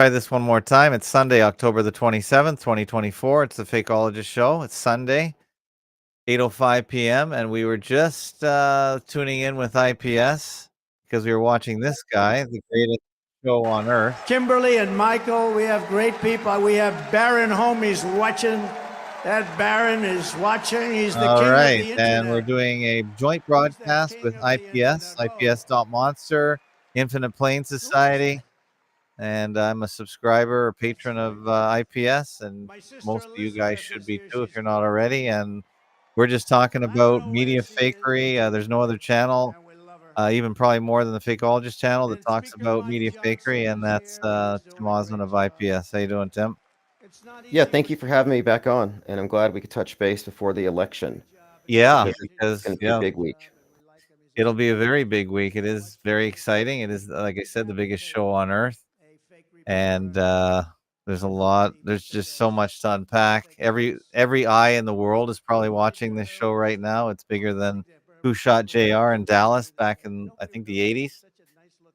Try this one more time. It's Sunday, October the 27th, 2024. It's the Fakeologist Show. It's Sunday, 8:05 p.m. And we were just tuning in with IPS because we were watching this guy, the greatest show on earth. Kimberly and Michael, we have great people. We have Baron Homies watching. That Baron is watching. He's the king of the internet. And we're doing a joint broadcast with IPS, IPS.monster, Infinite Plane Society. And I'm a subscriber or patron of IPS, and most of you guys should be too if you're not already. And we're just talking about media fakery. There's no other channel, even probably more than the Fakeologist channel, that talks about media fakery, and that's Tim Osmond of IPS. How you doing, Tim? Yeah, thank you for having me back on, and I'm glad we could touch base before the election. Yeah, because it's going to be a big week. It'll be a very big week. It is very exciting. It is, like I said, the biggest show on earth. And there's just so much to unpack. Every eye in the world is probably watching this show right now. It's bigger than Who Shot JR in Dallas back in, I think, the 80s.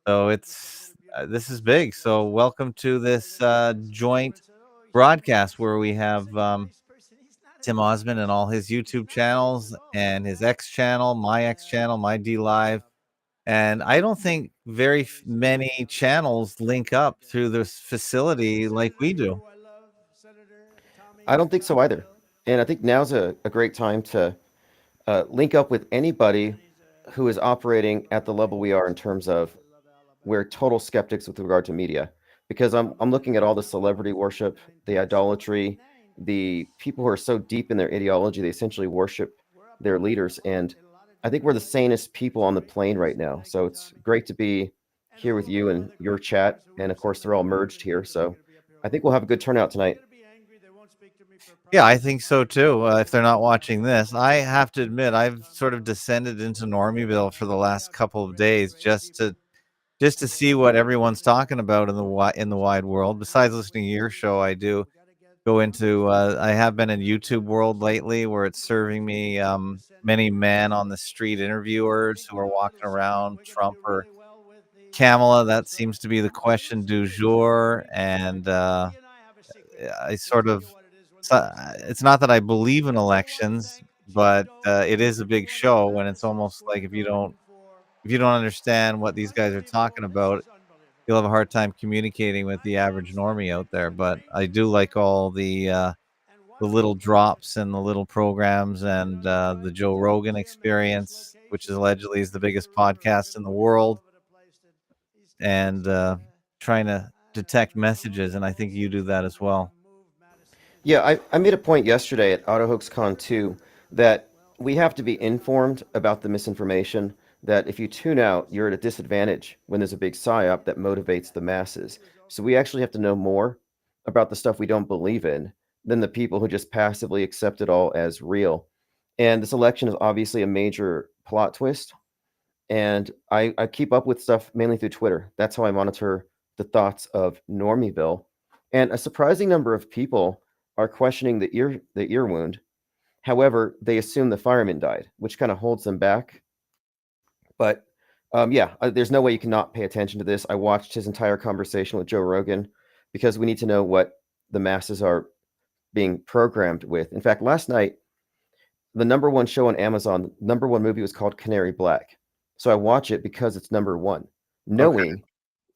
So this is big. So welcome to this joint broadcast where we have Tim Osmond and all his YouTube channels and his X channel, my X channel, my D Live. And I don't think very many channels link up through this facility like we do. I don't think so either. And I think now's a great time to link up with anybody who is operating at the level we are in terms of we're total skeptics with regard to media. Because I'm looking at all the celebrity worship, the idolatry, the people who are so deep in their ideology, they essentially worship their leaders. And I think we're the sanest people on the plane right now. So it's great to be here with you and your chat. And of course, they're all merged here. So I think we'll have a good turnout tonight. Yeah, I think so too. If they're not watching this, I have to admit, I've sort of descended into Normieville for the last couple of days just to see what everyone's talking about in the wide world. Besides listening to your show, I do go into I have been in YouTube world lately, where it's serving me many man on the street interviewers who are walking around Trump or Kamala. That seems to be the question du jour. And I sort of it's not that I believe in elections, but it is a big show, and it's almost like if you don't understand what these guys are talking about, you'll have a hard time communicating with the average normie out there. But I do like all the little drops and the little programs, and the Joe Rogan Experience, which is allegedly is the biggest podcast in the world, and trying to detect messages. And I think you do that as well. Yeah, I made a point yesterday at AutoHoaxCon 2 that we have to be informed about the misinformation, that if you tune out, you're at a disadvantage when there's a big psyop that motivates the masses. So we actually have to know more about the stuff we don't believe in than the people who just passively accept it all as real. And this election is obviously a major plot twist. And I keep up with stuff mainly through Twitter. That's how I monitor the thoughts of Normieville. And a surprising number of people are questioning the ear wound. However, they assume the fireman died, which kind of holds them back. But there's no way you cannot pay attention to this. I watched his entire conversation with Joe Rogan because we need to know what the masses are being programmed with. In fact, last night, the number one show on Amazon, number one movie was called Canary Black. So I watch it because it's number one, knowing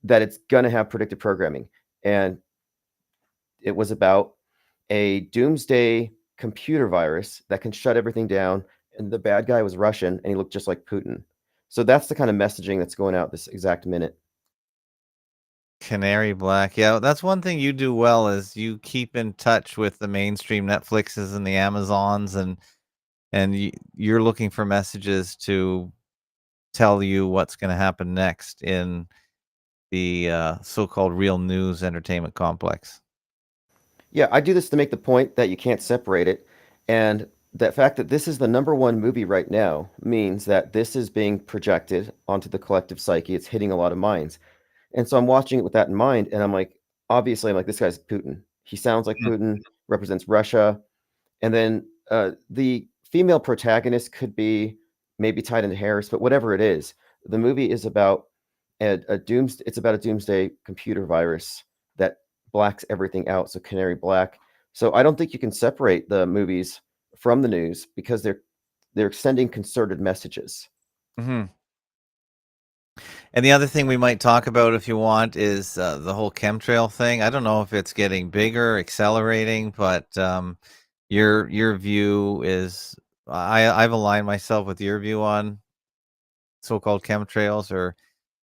that it's going to have predictive programming. And it was about a doomsday computer virus that can shut everything down. And the bad guy was Russian, and he looked just like Putin. So that's the kind of messaging that's going out this exact minute. Canary Black. Yeah, that's one thing you do well, is you keep in touch with the mainstream Netflixes and the Amazons, and you're looking for messages to tell you what's going to happen next in the so-called real news entertainment complex. Yeah, I do this to make the point that you can't separate it. And the fact that this is the number one movie right now means that this is being projected onto the collective psyche. It's hitting a lot of minds. And so I'm watching it with that in mind. And I'm like, obviously, I'm like, this guy's Putin. He sounds like Putin, represents Russia. And then the female protagonist could be maybe tied into Harris, but whatever it is, the movie is about it's about a doomsday computer virus that blacks everything out, so canary black. So I don't think you can separate the movies from the news because they're sending concerted messages. Hmm. And the other thing we might talk about, if you want, is the whole chemtrail thing. I don't know if it's getting bigger, accelerating, but your view is I've aligned myself with your view on so-called chemtrails or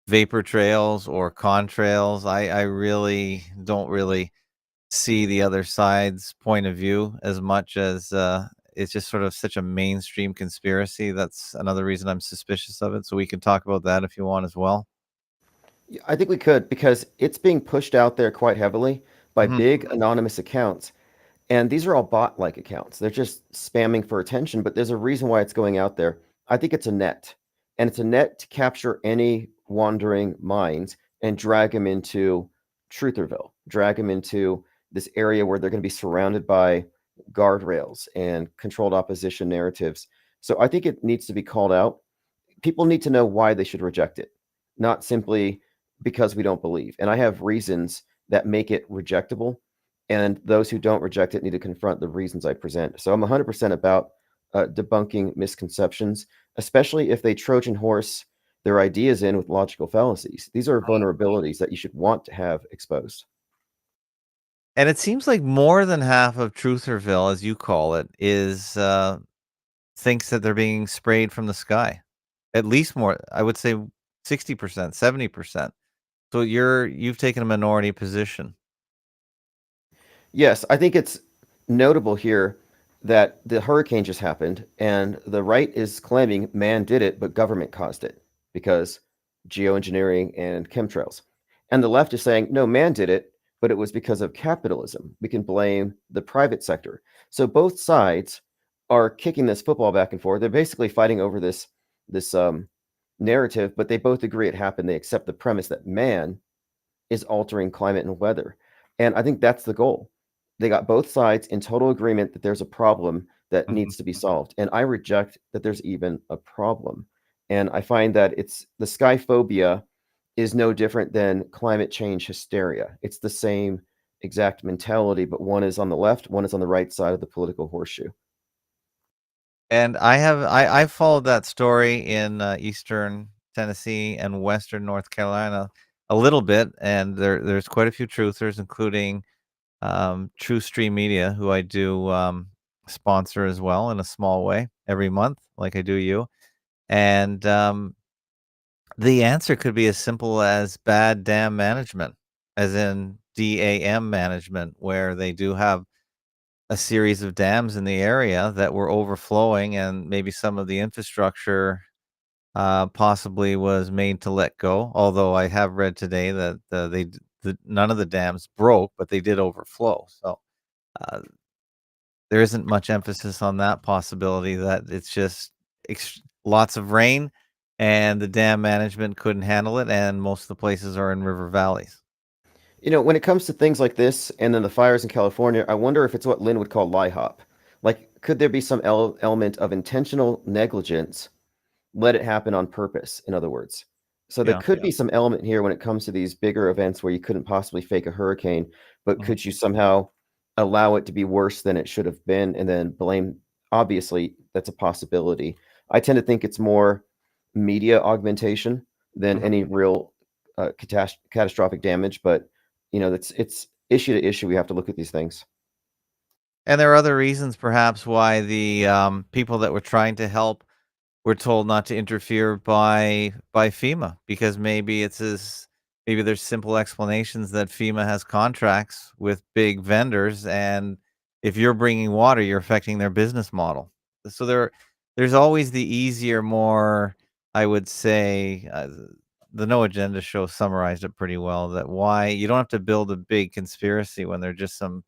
vapor trails or contrails. I really don't really see the other side's point of view as much as it's just sort of such a mainstream conspiracy. That's another reason I'm suspicious of it. So we can talk about that if you want as well. Yeah, I think we could because it's being pushed out there quite heavily by Hmm. big anonymous accounts. And these are all bot-like accounts. They're just spamming for attention, but there's a reason why it's going out there. I think it's a net. And it's a net to capture any wandering minds and drag them into Trutherville, drag them into this area where they're going to be surrounded by guardrails and controlled opposition narratives. So I think it needs to be called out. People need to know why they should reject it, not simply because we don't believe. And I have reasons that make it rejectable. And those who don't reject it need to confront the reasons I present. So I'm 100% about debunking misconceptions, especially if they Trojan horse their ideas in with logical fallacies. These are vulnerabilities that you should want to have exposed. And it seems like more than half of Trutherville, as you call it, is thinks that they're being sprayed from the sky. At least more, I would say 60%, 70%. So you've taken a minority position. Yes, I think it's notable here that the hurricane just happened, and the right is claiming man did it, but government caused it because geoengineering and chemtrails. And the left is saying, no, man did it, but it was because of capitalism. We can blame the private sector. So both sides are kicking this football back and forth. They're basically fighting over this narrative, but they both agree it happened. They accept the premise that man is altering climate and weather. And I think that's the goal. They got both sides in total agreement that there's a problem that Mhm. needs to be solved. And I reject that there's even a problem. And I find that it's the sky phobia is no different than climate change hysteria. It's the same exact mentality, but one is on the left, one is on the right side of the political horseshoe. And I've followed that story in Eastern Tennessee and Western North Carolina a little bit, and there's quite a few truthers, including True Stream Media, who I do sponsor as well in a small way every month, like I do you. And the answer could be as simple as bad dam management, as in DAM management, where they do have a series of dams in the area that were overflowing, and maybe some of the infrastructure possibly was made to let go. Although I have read today that none of the dams broke, but they did overflow. So uh, there isn't much emphasis on that possibility that it's just lots of rain and the dam management couldn't handle it, and most of the places are in river valleys. You know, when it comes to things like this and then the fires in California, I wonder if it's what Lynn would call lie hop. Like, could there be some element of intentional negligence, let it happen on purpose, in other words? So there Yeah. could be some element here when it comes to these bigger events where you couldn't possibly fake a hurricane, but Mhm. could you somehow allow it to be worse than it should have been and then blame? Obviously, that's a possibility. I tend to think it's more media augmentation than Mhm. any real catastrophic damage, but it's issue to issue. We have to look at these things. And there are other reasons, perhaps, why the people that were trying to help were told not to interfere by FEMA, because maybe there's simple explanations that FEMA has contracts with big vendors, and if you're bringing water, you're affecting their business model. So there's always the easier, more, I would say, the No Agenda show summarized it pretty well, that why you don't have to build a big conspiracy when there are just some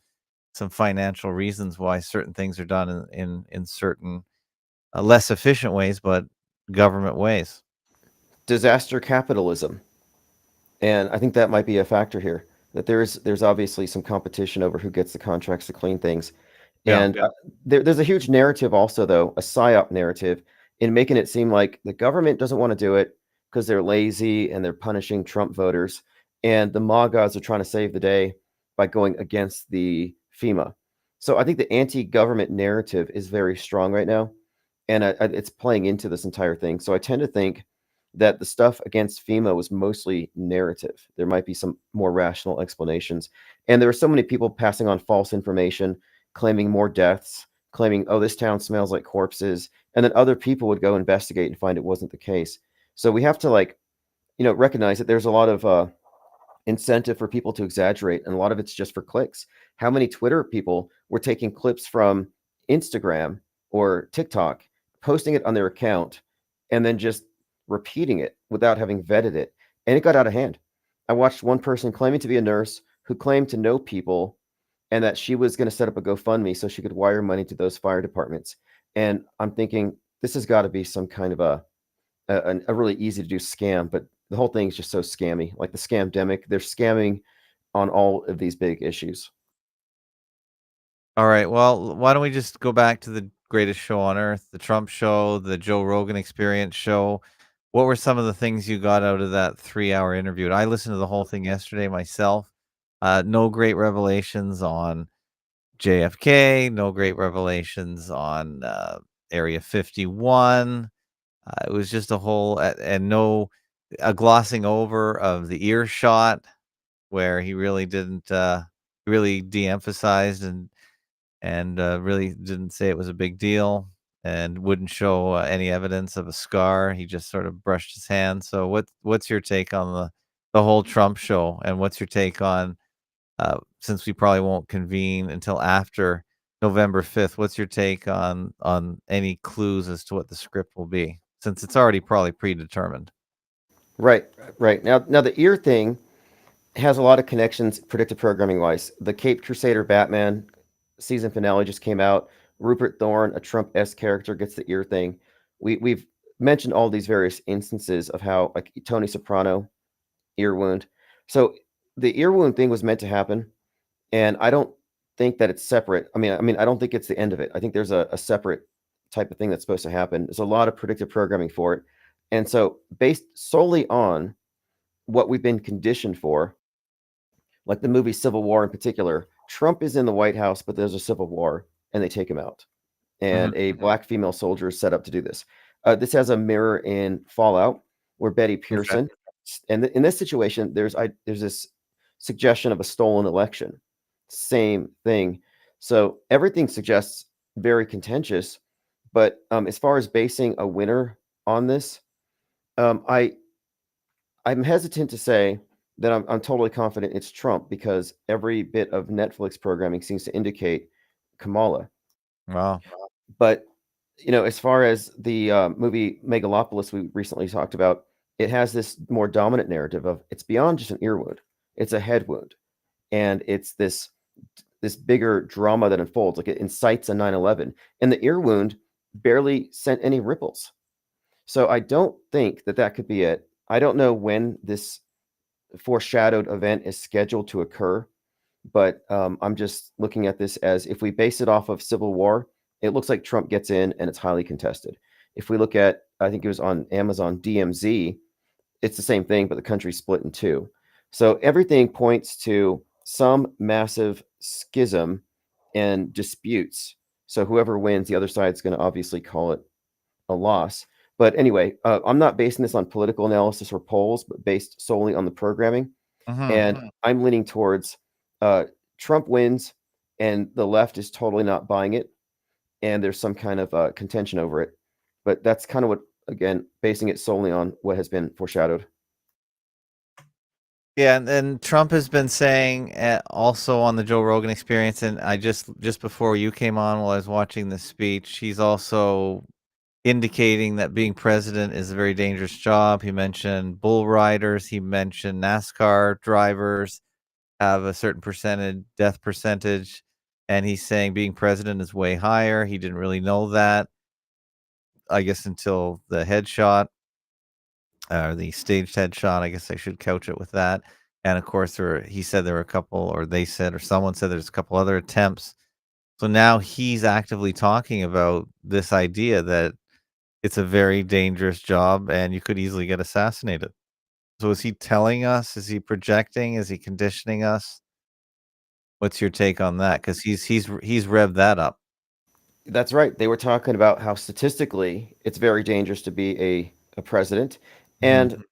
financial reasons why certain things are done in certain less efficient ways, but government ways. Disaster capitalism. And I think that might be a factor here. That there's obviously some competition over who gets the contracts to clean things, Yeah. and there's a huge narrative also, though, a psyop narrative, in making it seem like the government doesn't want to do it because they're lazy and they're punishing Trump voters, and the MAGAs are trying to save the day. by going against the FEMA. So I think the anti-government narrative is very strong right now, and it's playing into this entire thing. So I tend to think that the stuff against FEMA was mostly narrative. There might be some more rational explanations. And there were so many people passing on false information, claiming more deaths, claiming, oh, this town smells like corpses. And then other people would go investigate and find it wasn't the case. So we have to, like, recognize that there's a lot of incentive for people to exaggerate, and a lot of it's just for clicks. How many Twitter people were taking clips from Instagram or TikTok, posting it on their account, and then just repeating it without having vetted it? And it got out of hand. I watched one person claiming to be a nurse who claimed to know people and that she was going to set up a GoFundMe so she could wire money to those fire departments. And I'm thinking, this has got to be some kind of a really easy to do scam, but the whole thing is just so scammy. Like the scamdemic, they're scamming on all of these big issues. All right. Well, why don't we just go back to the greatest show on earth, the Trump show, the Joe Rogan Experience show. What were some of the things you got out of that 3-hour interview? I listened to the whole thing yesterday myself. No great revelations on JFK, no great revelations on Area 51. It was just a whole, and no a glossing over of the earshot where he really didn't, really de-emphasized and really didn't say it was a big deal and wouldn't show any evidence of a scar. He just sort of brushed his hand. So what's your take on the whole Trump show, and what's your take on since we probably won't convene until after November 5th, what's your take on any clues as to what the script will be, since it's already probably predetermined? Right, right. Now the ear thing has a lot of connections predictive programming wise. The Cape Crusader Batman season finale just came out. Rupert Thorne, a Trump-esque character, gets the ear thing. We've mentioned all these various instances of how, like, Tony Soprano, ear wound. So the ear wound thing was meant to happen, and I don't think that it's separate. I mean, I don't think it's the end of it. I think there's a separate type of thing that's supposed to happen. There's a lot of predictive programming for it, and so based solely on what we've been conditioned for, like the movie Civil War in particular, Trump is in the White House, but there's a civil war, and they take him out. And a black female soldier is set up to do this. This has a mirror in Fallout, where Betty Pearson, and in this situation, there's this suggestion of a stolen election. Same thing. So everything suggests very contentious. But as far as basing a winner on this, I'm hesitant to say that I'm totally confident it's Trump, because every bit of Netflix programming seems to indicate Kamala. Wow. But as far as the movie Megalopolis we recently talked about, it has this more dominant narrative of it's beyond just an ear wound; it's a head wound, and it's this bigger drama that unfolds. Like, it incites a 9/11, and the ear wound barely sent any ripples. So I don't think that could be it. I don't know when this foreshadowed event is scheduled to occur, but I'm just looking at this as, if we base it off of Civil War, it looks like Trump gets in and it's highly contested. If we look at, I think it was on Amazon, DMZ, it's the same thing, but the country's split in two. So everything points to some massive schism and disputes. So whoever wins, the other side's going to obviously call it a loss. But anyway, I'm not basing this on political analysis or polls, but based solely on the programming. And I'm leaning towards Trump wins, and the left is totally not buying it, and there's some kind of contention over it. But that's kind of what, again, basing it solely on what has been foreshadowed. Yeah, and Trump has been saying also on the Joe Rogan Experience, and I just before you came on, while I was watching the speech, he's also indicating that being president is a very dangerous job. He mentioned bull riders, he mentioned NASCAR drivers have a certain death percentage, and he's saying being president is way higher. He didn't really know that, I guess, until the headshot, or the staged headshot. I guess I should couch it with that. And of course, he said there were a couple, or they said, or someone said there's a couple other attempts. So now he's actively talking about this idea that it's a very dangerous job and you could easily get assassinated. So is he telling us? Is he projecting? Is he conditioning us? What's your take on that? Because he's revved that up. That's right. They were talking about how statistically it's very dangerous to be a president. And Mhm.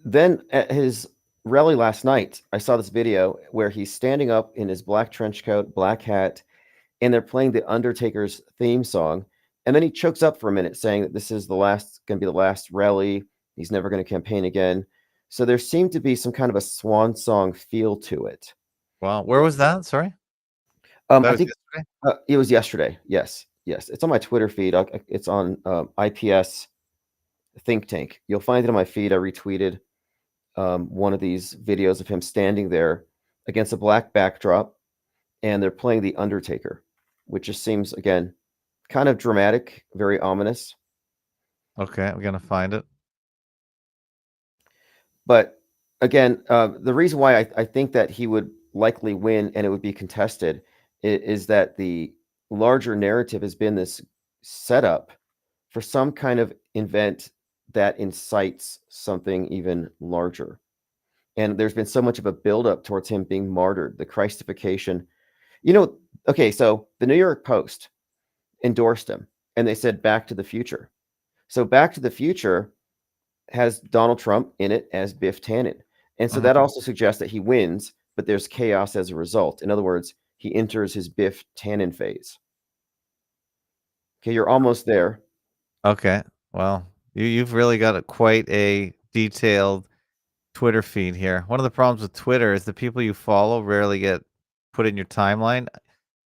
then at his rally last night, I saw this video where he's standing up in his black trench coat, black hat, and they're playing the Undertaker's theme song. And then he chokes up for a minute, saying that this is going to be the last rally. He's never going to campaign again. So there seemed to be some kind of a swan song feel to it. Wow, where was that? Sorry, that I was think yesterday. it was yesterday. Yes, yes. It's on my Twitter feed. It's on IPS think tank. You'll find it on my feed. I retweeted one of these videos of him standing there against a black backdrop, and they're playing The Undertaker, which just seems, again, kind of dramatic, very ominous. Okay, I'm gonna find it. But again, the reason why I think that he would likely win and it would be contested is that the larger narrative has been this setup for some kind of event that incites something even larger. And there's been so much of a buildup towards him being martyred, the Christification. Okay, so the New York Post endorsed him and they said Back to the Future. So Back to the Future has Donald Trump in it as Biff Tannen. And so that also suggests that he wins, but there's chaos as a result. In other words, he enters his Biff Tannen phase. Okay, you're almost there. Okay, well, you've really got quite a detailed Twitter feed here. One of the problems with Twitter is the people you follow rarely get put in your timeline.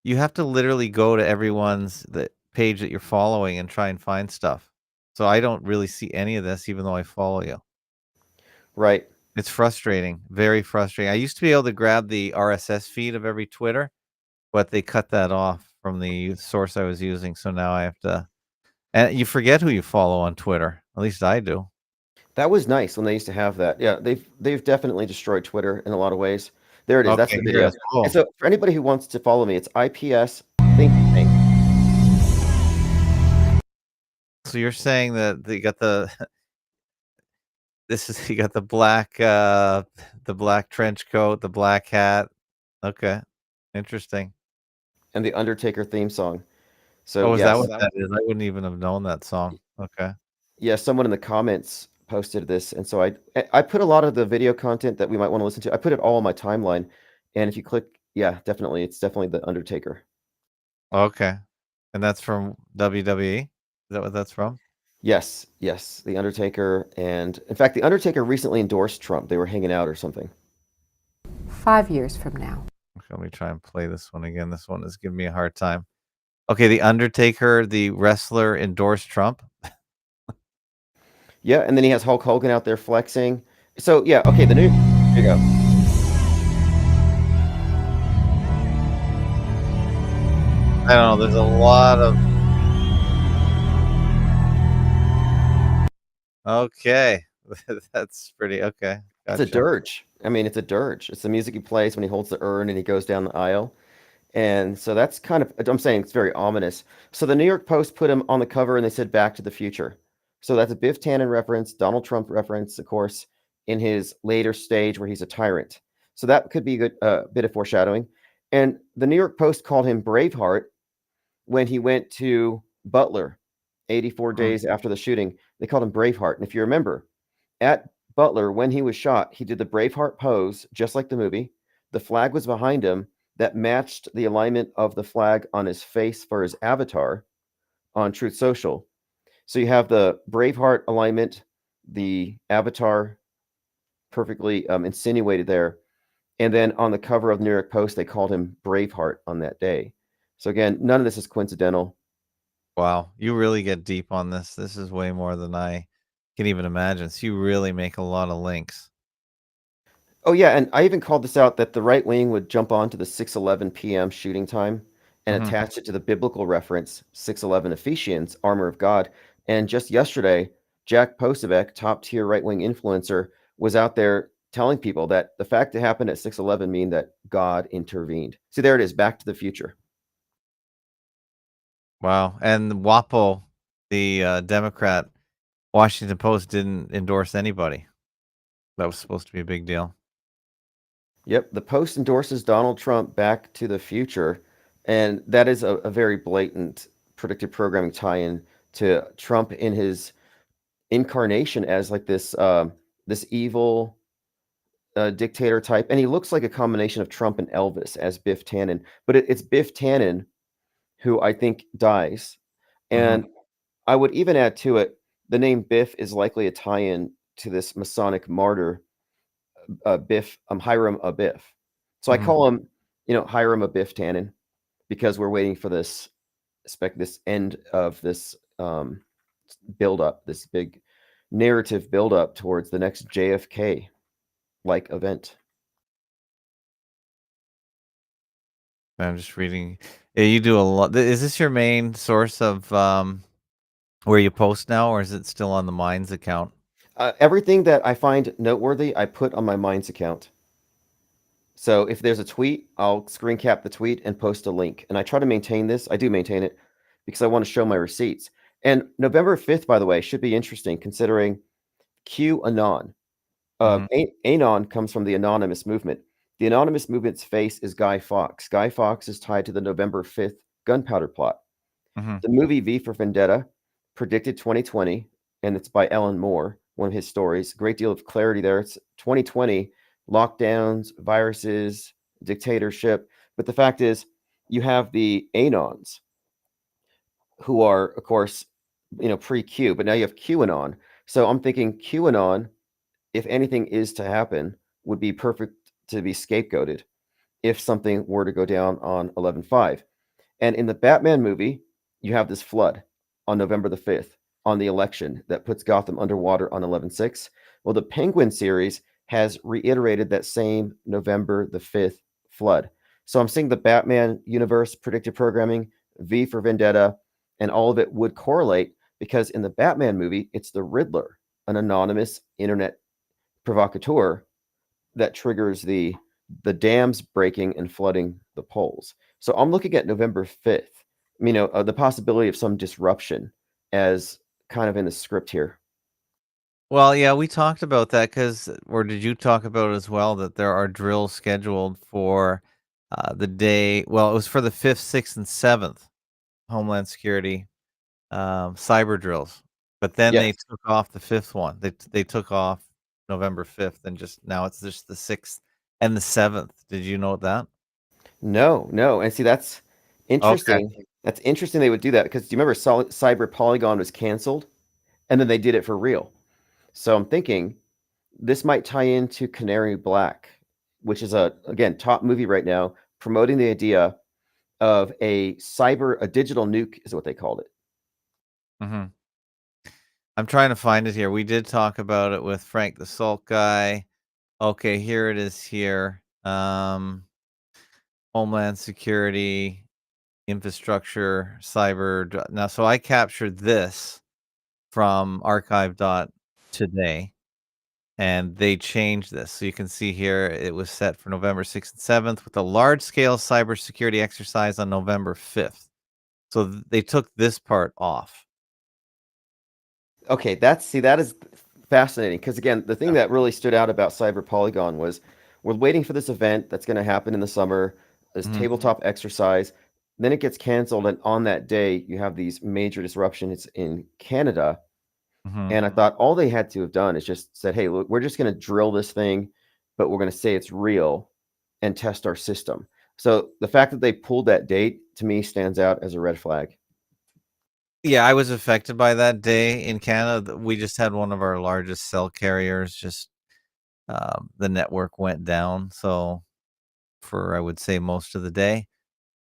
You have to literally go to everyone's the page that you're following and try and find stuff. So I don't really see any of this, even though I follow you. Right. It's frustrating, very frustrating. I used to be able to grab the RSS feed of every Twitter, but they cut that off from the source I was using. So now I have to, and you forget who you follow on Twitter. At least I do. That was nice when they used to have that. Yeah, they've definitely destroyed Twitter in a lot of ways. There it is. That's Okay, the here it video. is. Cool. And so for anybody who wants to follow me, it's IPS think tank. So you're saying that they got the you got the black trench coat, the black hat. Okay. Interesting. And the Undertaker theme song. So Oh, is that yes, what that is? I wouldn't even have known that song. Okay. yeah, someone in the comments posted this, and so I put a lot of the video content that we might want to listen to. I put it all on my timeline, and if you click, yeah, definitely, it's definitely the Undertaker. Okay. And that's from WWE? Is that what that's from? Yes, yes, the Undertaker, and in fact, the Undertaker recently endorsed Trump. They were hanging out or something. 5 years from now. Okay, let me try and play this one again. This one is giving me a hard time. Okay, The Undertaker, the wrestler, endorsed Trump. Yeah, and then he has Hulk Hogan out there flexing. So yeah, okay, here you go. I don't know. There's a lot of. Okay, that's pretty okay. It's a Gotcha. dirge. I mean, it's a dirge. It's the music he plays when he holds the urn and he goes down the aisle. And so that's kind of, I'm saying it's very ominous. So the New York Post put him on the cover and they said Back to the Future. So that's a Biff Tannen reference, Donald Trump reference, of course, in his later stage where he's a tyrant. So that could be a good bit of foreshadowing. And the New York Post called him Braveheart when he went to Butler 84 days after the shooting. They called him Braveheart. And if you remember, at Butler, when he was shot, he did the Braveheart pose, just like the movie. The flag was behind him that matched the alignment of the flag on his face for his avatar on Truth Social. So you have the Braveheart alignment, the avatar perfectly insinuated there. And then on the cover of the New York Post, they called him Braveheart on that day. So again, none of this is coincidental. Wow, you really get deep on this. This is way more than I can even imagine. So you really make a lot of links. Oh yeah, and I even called this out that the right wing would jump on to the 6:11 p.m. shooting time and attach it to the biblical reference 6:11 Ephesians, armor of God. And just yesterday, Jack Posobiec, top tier right wing influencer, was out there telling people that the fact it happened at 6:11 mean that God intervened. See, there it is, Back to the Future. Wow. And WAPO, the Democrat, Washington Post didn't endorse anybody. That was supposed to be a big deal. Yep, the Post endorses Donald Trump Back to the Future, and that is a very blatant predictive programming tie-in to Trump in his incarnation as like this evil dictator type, and he looks like a combination of Trump and Elvis as Biff Tannen. But it's Biff Tannen who I think dies, and I would even add to it the name Biff is likely a tie-in to this Masonic martyr, Biff, Hiram Abiff. So I call him, Hiram Abiff Tannen because we're waiting for this end of this build up, this big narrative build up towards the next JFK like event. I'm just reading. Yeah, you do a lot. Is this your main source of where you post now, or is it still on the Minds account? Everything that I find noteworthy, I put on my Minds account. So if there's a tweet, I'll screen cap the tweet and post a link. And I try to maintain this. I do maintain it because I want to show my receipts. And November 5th, by the way, should be interesting considering QAnon. Anon comes from the anonymous movement. The anonymous movement's face is Guy Fawkes. Guy Fawkes is tied to the November 5th gunpowder plot. The movie V for Vendetta predicted 2020, and it's by Ellen Moore, one of his stories. Great deal of clarity there. It's 2020, lockdowns, viruses, dictatorship. But the fact is, you have the Anons, who are, of course, pre-Q, but now you have QAnon. So I'm thinking QAnon, if anything is to happen, would be perfect to be scapegoated if something were to go down on 11/5. And in the Batman movie, you have this flood on November the 5th on the election that puts Gotham underwater on 11/6. Well, the Penguin series has reiterated that same November the 5th flood. So I'm seeing the Batman universe predictive programming, V for Vendetta, and all of it would correlate because in the Batman movie, it's the Riddler, an anonymous internet provocateur that triggers the dams breaking and flooding the polls. So I'm looking at November 5th, the possibility of some disruption as kind of in the script here. Well, yeah, we talked about that or did you talk about as well that there are drills scheduled for the day? Well, it was for the 5th, 6th, and 7th Homeland Security cyber drills, but then they Yes. took off the 5th one. They took off November 5th, and now it's just the 6th and the 7th. Did you know that? No. And see, that's interesting. Okay. That's interesting they would do that because do you remember Cyber Polygon was canceled and then they did it for real? So I'm thinking this might tie into Canary Black, which is again, top movie right now, promoting the idea of a digital nuke is what they called it. I'm trying to find it here. We did talk about it with Frank the Salt guy. Okay, here it is here. Homeland Security, infrastructure, cyber. Now, so I captured this from archive.today, and they changed this. So you can see here it was set for November 6th and 7th with a large-scale cybersecurity exercise on November 5th. So they took this part off. Okay, that is fascinating because again, the thing that really stood out about Cyber Polygon was we're waiting for this event that's going to happen in the summer, this tabletop exercise. Then it gets canceled, and on that day, you have these major disruptions in Canada. And I thought all they had to have done is just said, "Hey, look, we're just going to drill this thing, but we're going to say it's real and test our system." So the fact that they pulled that date to me stands out as a red flag. Yeah, I was affected by that day in Canada. We just had one of our largest cell carriers. The network went down. So for, I would say, most of the day.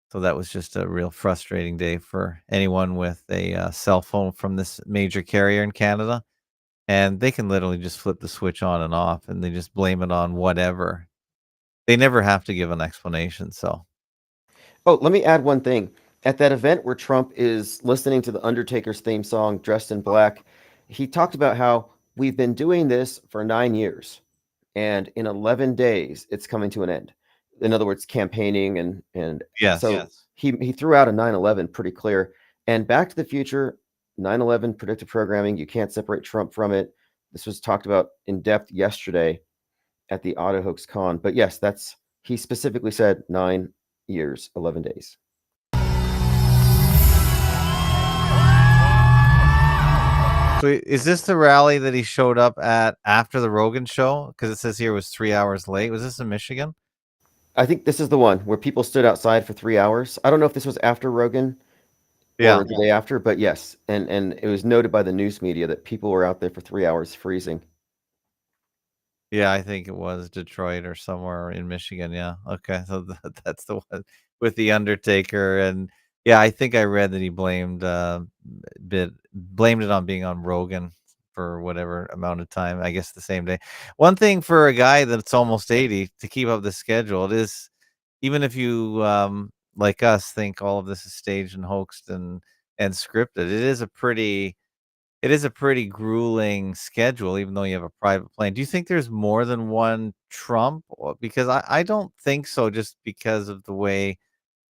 So that was just a real frustrating day for anyone with a cell phone from this major carrier in Canada. And they can literally just flip the switch on and off, and they just blame it on whatever. They never have to give an explanation. So, Oh, let me add one thing. At that event where Trump is listening to the Undertaker's theme song, dressed in black, he talked about how we've been doing this for 9 years, and in 11 days, it's coming to an end. In other words, campaigning and yes. so he threw out a 9/11 pretty clear. And Back to the Future, 9/11 predictive programming, you can't separate Trump from it. This was talked about in depth yesterday. at the Auto Hoax Con. But yes, he specifically said 9 years, 11 days. So is this the rally that he showed up at after the Rogan show? Because it says here it was 3 hours late. Was this in Michigan? I think this is the one where people stood outside for 3 hours. I don't know if this was after Rogan Yeah. or the day after, but yes. And it was noted by the news media that people were out there for 3 hours freezing. Yeah, I think it was Detroit or somewhere in Michigan. Yeah. Okay. So that's the one with the Undertaker. And yeah, I think I read that he blamed it on being on Rogan for whatever amount of time, I guess the same day. One thing for a guy that's almost 80 to keep up the schedule, it is, even if you like us think all of this is staged and hoaxed and scripted, it is a pretty grueling schedule, even though you have a private plane. Do you think there's more than one Trump? Because I don't think so, just because of the way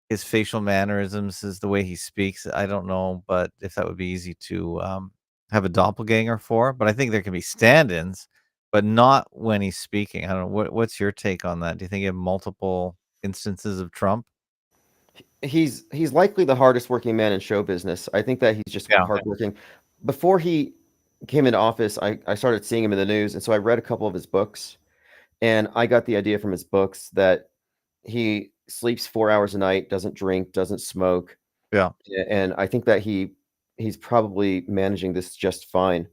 his facial mannerisms is, the way he speaks. I don't know, but if that would be easy to have a doppelganger for. But I think there can be stand-ins, but not when he's speaking. I don't know. What's your take on that? Do you think you have multiple instances of Trump? He's likely the hardest working man in show business. I think that he's just Yeah. hardworking. Before he came into office, I started seeing him in the news, and so I read a couple of his books, and I got the idea from his books that he sleeps 4 hours a night, doesn't drink, doesn't smoke, Yeah. and I think that he's probably managing this just fine.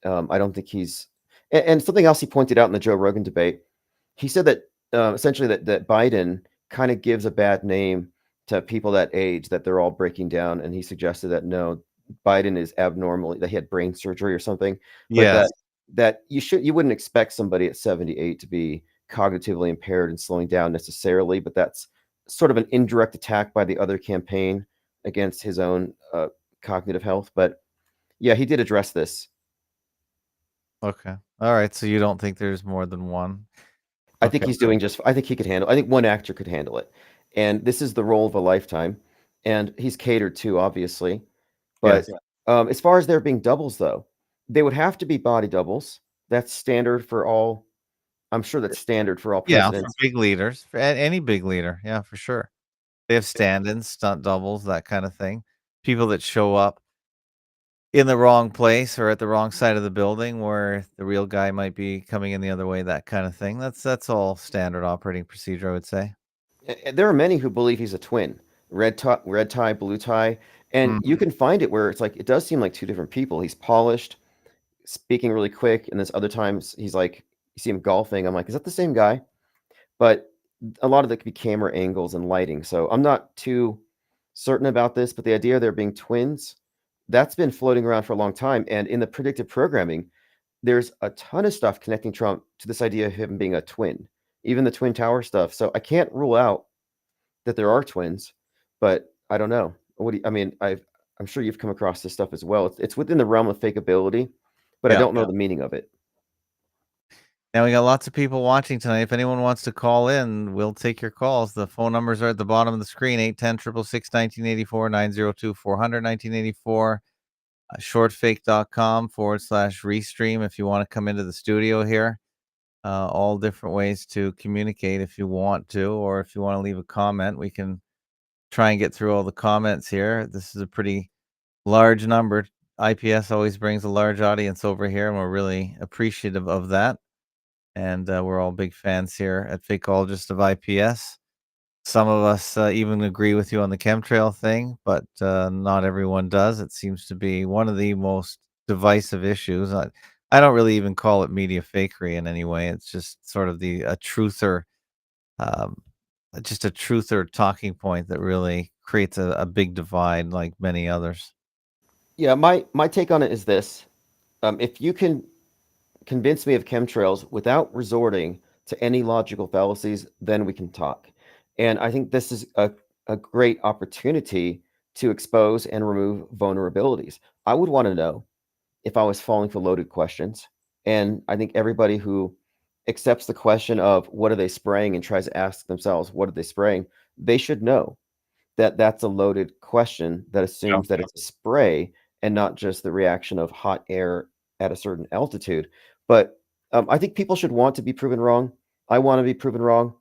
I don't think he's and something else he pointed out in the Joe Rogan debate, he said that essentially that Biden kind of gives a bad name to people that age, that they're all breaking down, and he suggested that no, Biden is abnormal, that he had brain surgery or something, but Yes. that you wouldn't expect somebody at 78 to be cognitively impaired and slowing down necessarily, but that's sort of an indirect attack by the other campaign against his own cognitive health. But yeah, he did address this. Okay. All right. So you don't think there's more than one? I think Okay. he's doing I think he could handle. I think one actor could handle it, and this is the role of a lifetime, and he's catered to, obviously. But Yes. as far as there being doubles, though, they would have to be body doubles. That's standard for all. I'm sure that's standard for all Yeah, for presidents. big leaders, for any big leader. Yeah, for sure. They have stand-ins, stunt doubles, that kind of thing. People that show up in the wrong place or at the wrong side of the building where the real guy might be coming in the other way, that kind of thing. That's all standard operating procedure, I would say. There are many who believe he's a twin, red tie, blue tie, and you Mhm. can find it where it's like it does seem like two different people. He's polished, speaking really quick, and there's other times he's like you see him golfing. I'm like, is that the same guy? But a lot of it could be camera angles and lighting. So I'm not too certain about this, but the idea of there being twins, that's been floating around for a long time. And in the predictive programming, there's a ton of stuff connecting Trump to this idea of him being a twin, even the Twin Tower stuff. So I can't rule out that there are twins, but I don't know. I mean, I'm sure you've come across this stuff as well. It's within the realm of fakeability, but I Yeah. don't know the meaning of it. Now we got lots of people watching tonight. If anyone wants to call in, we'll take your calls. The phone numbers are at the bottom of the screen: 810-666-1984, 902-400, 1984. Shortfake.com/restream if you want to come into the studio here. All different ways to communicate if you want to, or if you want to leave a comment, we can try and get through all the comments here. This is a pretty large number. IPS always brings a large audience over here, and we're really appreciative of that. And we're all big fans here at Fakeologist of IPS. Some of us even agree with you on the chemtrail thing, but not everyone does. It seems to be one of the most divisive issues. I don't really even call it media fakery in any way. It's just sort of a truther, um, just a truther talking point that really creates a big divide, like many others. Yeah, my take on it is this: if you can convince me of chemtrails without resorting to any logical fallacies, then we can talk. And I think this is a great opportunity to expose and remove vulnerabilities. I would want to know if I was falling for loaded questions. And I think everybody who accepts the question of what are they spraying and tries to ask themselves, what are they spraying? They should know that that's a loaded question that Yeah. assumes that it's a spray and not just the reaction of hot air at a certain altitude. But I think people should want to be proven wrong. I want to be proven wrong.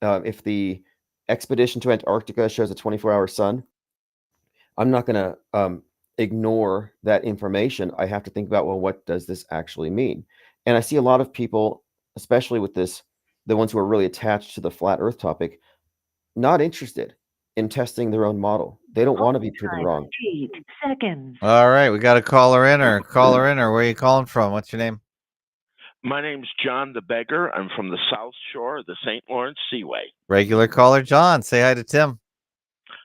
If the expedition to Antarctica shows a 24-hour sun, I'm not going to ignore that information. I have to think about, well, what does this actually mean? And I see a lot of people, especially with this, the ones who are really attached to the flat Earth topic, not interested in testing their own model. They don't want to be proven wrong. 8 seconds. All right, we got a caller in. Where are you calling from? What's your name? My name's John the Beggar. I'm from the South Shore of the St. Lawrence Seaway. Regular caller John. Say hi to Tim.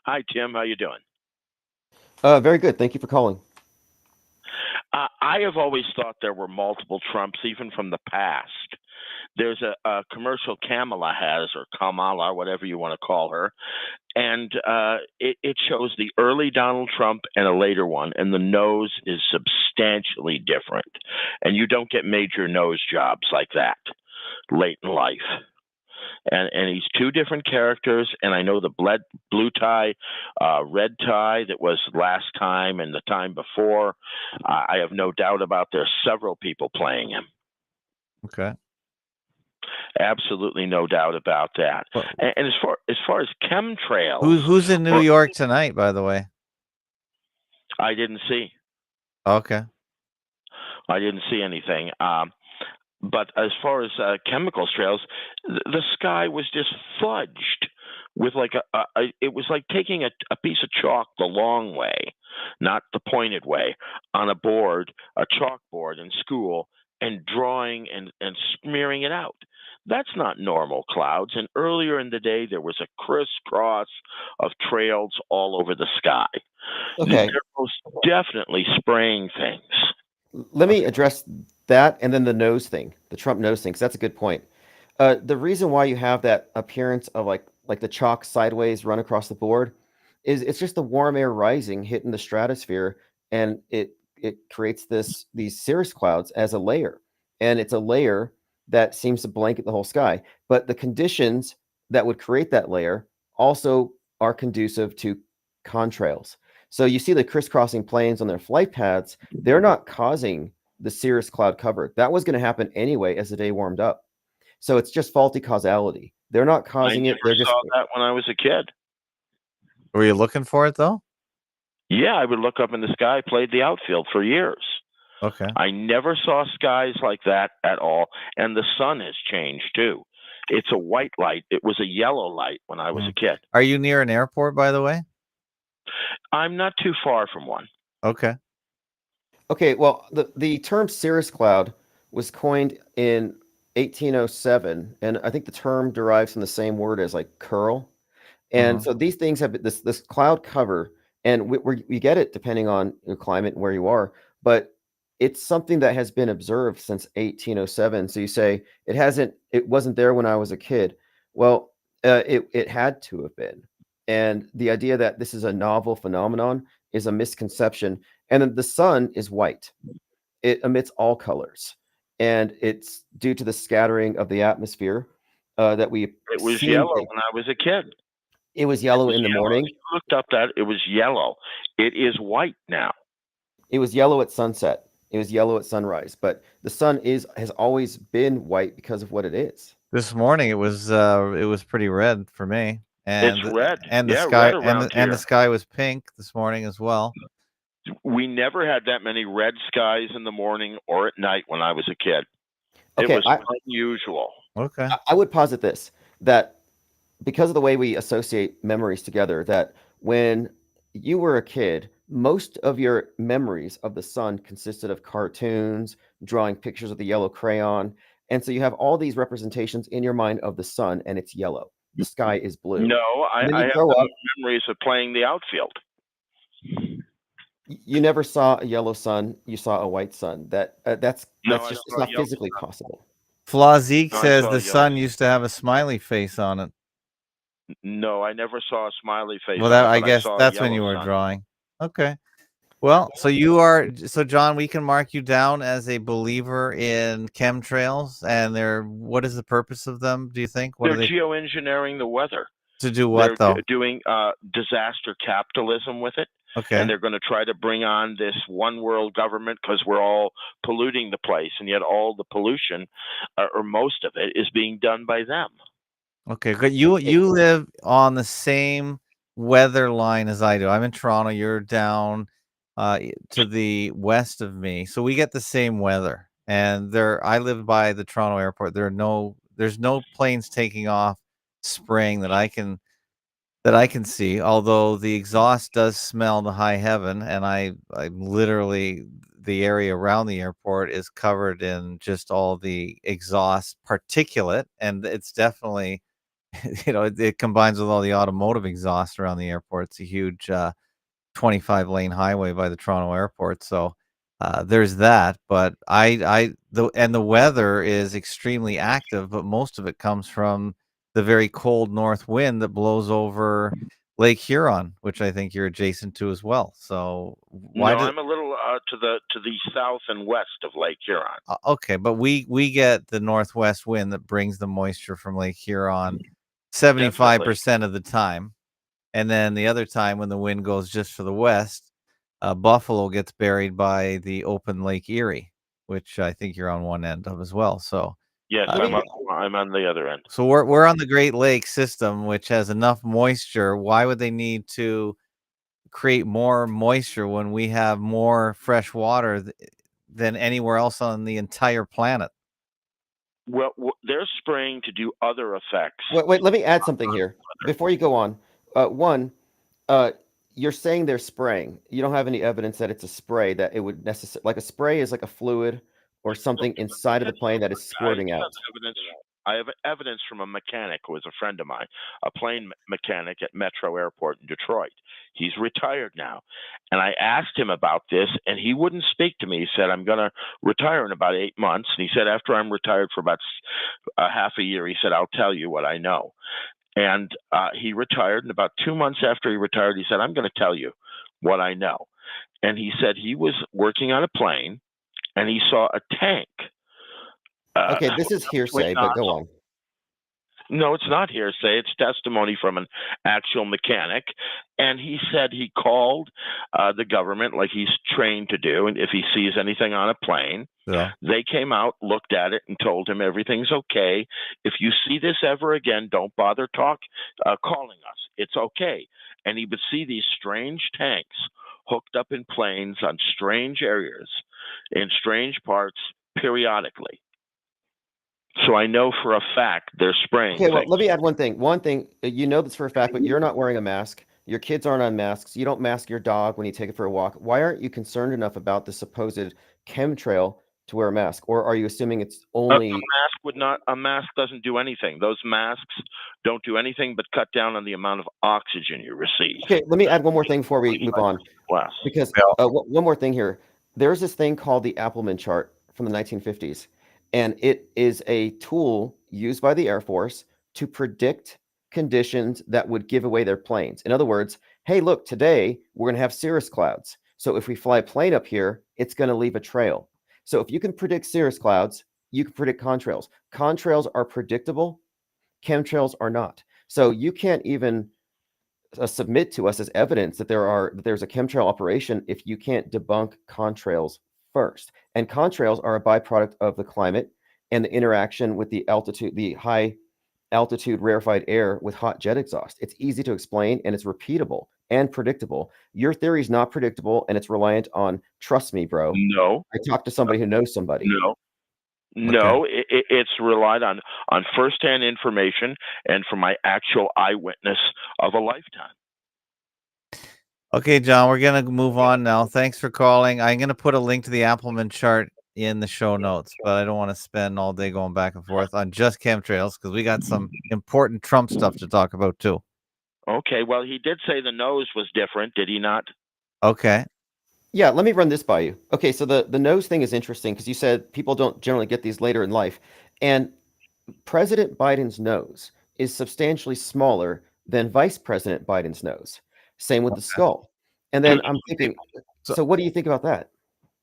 Hi, Tim. How you doing? Very good. Thank you for calling. I have always thought there were multiple Trumps, even from the past. There's a commercial Kamala has, or Kamala, whatever you want to call her, and it shows the early Donald Trump and a later one, and the nose is substantially different. And you don't get major nose jobs like that late in life. And he's two different characters, and I know the blue tie, red tie that was last time and the time before. I have no doubt about there's several people playing him. Okay. Absolutely no doubt about that. Well, and as far as chemtrails, who's in New York tonight, by the way? I didn't see. Okay. I didn't see anything. But as far as chemical trails, the sky was just fudged with like it was like taking a piece of chalk the long way, not the pointed way, on a board, a chalkboard in school, and drawing and smearing it out. That's not normal clouds. And earlier in the day, there was a crisscross of trails all over the sky. Okay. They're most definitely spraying things. Let me address that and then the nose thing, the Trump nose thing, because that's a good point. The reason why you have that appearance of like the chalk sideways run across the board is it's just the warm air rising hitting the stratosphere, and it creates these cirrus clouds as a layer, and it's a layer that seems to blanket the whole sky. But the conditions that would create that layer also are conducive to contrails. So you see the crisscrossing planes on their flight paths, they're not causing the cirrus cloud cover. That was going to happen anyway as the day warmed up. So it's just faulty causality. They're not causing it. They're just saw that when I was a kid. Were you looking for it though? Yeah, I would look up in the sky, played the outfield for years. Okay. I never saw skies like that at all. And the sun has changed too. It's a white light. It was a yellow light when I was a kid. Are you near an airport, by the way? I'm not too far from one. Okay. Okay, well, the term cirrus cloud was coined in 1807, and I think the term derives from the same word as like curl. And so these things have this cloud cover, and we get it depending on your climate and where you are, but it's something that has been observed since 1807. So you say it wasn't there when I was a kid. Well, it had to have been. And the idea that this is a novel phenomenon is a misconception. And then the sun is white. It emits all colors. And it's due to the scattering of the atmosphere that we. It was yellow when I was a kid. It was yellow in the morning. I looked up that it was yellow. It is white now. It was yellow at sunset. It was yellow at sunrise. But the sun has always been white because of what it is. This morning it was pretty red for me. And It's red. And the Yeah, sky red and the sky was pink this morning as well. We never had that many red skies in the morning or at night when I was a kid. Okay, it was unusual. Okay. I would posit this, that because of the way we associate memories together, that when you were a kid, most of your memories of the sun consisted of cartoons, drawing pictures with a yellow crayon. And so you have all these representations in your mind of the sun, and it's yellow. The sky is blue. No, I have memories of playing the outfield. You never saw a yellow sun. You saw a white sun. That's just it's not physically possible. Flazik says the sun used to have a smiley face on it. No, I never saw a smiley face. Well, I guess that's when you were drawing. Okay. Well, so John, we can mark you down as a believer in chemtrails, and what is the purpose of them, do you think? They're geoengineering the weather. To do what, though? doing disaster capitalism with it. Okay. And they're going to try to bring on this one world government because we're all polluting the place, and yet all the pollution, or most of it, is being done by them. Okay, good. You live on the same weather line as I do. I'm in Toronto. You're down to the west of me, so we get the same weather. And I live by the Toronto airport. There's no planes taking off spraying that I can see. Although the exhaust does smell to high heaven, and I literally, the area around the airport is covered in just all the exhaust particulate, and it's definitely it combines with all the automotive exhaust around the airport. It's a huge 25-lane highway by the Toronto airport. So there's that. But the weather is extremely active, but most of it comes from the very cold north wind that blows over Lake Huron, which I think you're adjacent to as well. So I'm a little to the south and west of Lake Huron. Okay, but we get the northwest wind that brings the moisture from Lake Huron 75% of the time. And then the other time when the wind goes just for the west, Buffalo gets buried by the open Lake Erie, which I think you're on one end of as well. So yes, I'm on the other end. So we're on the Great Lakes system, which has enough moisture. Why would they need to create more moisture when we have more fresh water than anywhere else on the entire planet? Well, they're spraying to do other effects. Wait, let me add something here before you go on. One, you're saying they're spraying. You don't have any evidence that it's a spray, that it would necessarily, like a spray is like a fluid or something inside of the plane that is squirting out. I have evidence from a mechanic who is a friend of mine, a plane mechanic at Metro Airport in Detroit. He's retired now. And I asked him about this, and he wouldn't speak to me. He said, I'm going to retire in about 8 months. And he said, after I'm retired for about half a year, he said, I'll tell you what I know. And he retired. And about 2 months after he retired, he said, I'm going to tell you what I know. And he said he was working on a plane, and he saw a tank. Okay, this is hearsay, but go on. No, it's not hearsay. It's testimony from an actual mechanic. And he said he called the government like he's trained to do. And if he sees anything on a plane, they came out, looked at it, and told him everything's okay. If you see this ever again, don't bother calling us. It's okay. And he would see these strange tanks hooked up in planes on strange areas, in strange parts, periodically. So I know for a fact they're spraying. Okay, well, let me add one thing. One thing, you know this for a fact, but you're not wearing a mask. Your kids aren't on masks. You don't mask your dog when you take it for a walk. Why aren't you concerned enough about the supposed chemtrail to wear a mask? Or are you assuming it's only... A mask doesn't do anything. Those masks don't do anything but cut down on the amount of oxygen you receive. Okay, let me add one more thing before we move on. Because one more thing here. There's this thing called the Appleman chart from the 1950s. And it is a tool used by the Air Force to predict conditions that would give away their planes. In other words, hey, look, today we're going to have cirrus clouds. So if we fly a plane up here, it's going to leave a trail. So if you can predict cirrus clouds, you can predict contrails. Contrails are predictable. Chemtrails are not. So you can't even submit to us as evidence that there's a chemtrail operation if you can't debunk contrails first. And contrails are a byproduct of the climate and the interaction with the high altitude rarefied air with hot jet exhaust. It's easy to explain, and it's repeatable and predictable. Your theory is not predictable, and it's reliant on, trust me, bro. No. I talked to somebody who knows somebody. No, it's relied on firsthand information and from my actual eyewitness of a lifetime. Okay, John, we're going to move on now. Thanks for calling. I'm going to put a link to the Appleman chart in the show notes, but I don't want to spend all day going back and forth on just chemtrails because we got some important Trump stuff to talk about too. Okay, well, he did say the nose was different, did he not? Okay. Yeah, let me run this by you. Okay, so the nose thing is interesting because you said people don't generally get these later in life. And President Biden's nose is substantially smaller than Vice President Biden's nose. Same with the skull. And then I'm thinking, so what do you think about that?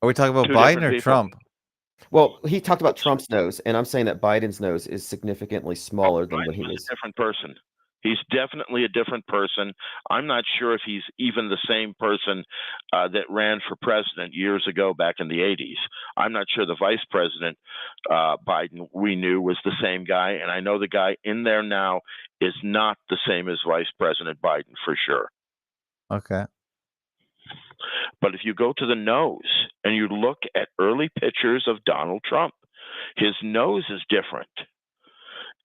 Are we talking about Biden or Trump? Well, he talked about Trump's nose, and I'm saying that Biden's nose is significantly smaller than when he was... a different person. He's definitely a different person. I'm not sure if he's even the same person that ran for president years ago back in the 80s. I'm not sure the vice president, Biden, we knew was the same guy. And I know the guy in there now is not the same as Vice President Biden for sure. Okay. But if you go to the nose and you look at early pictures of Donald Trump, his nose is different.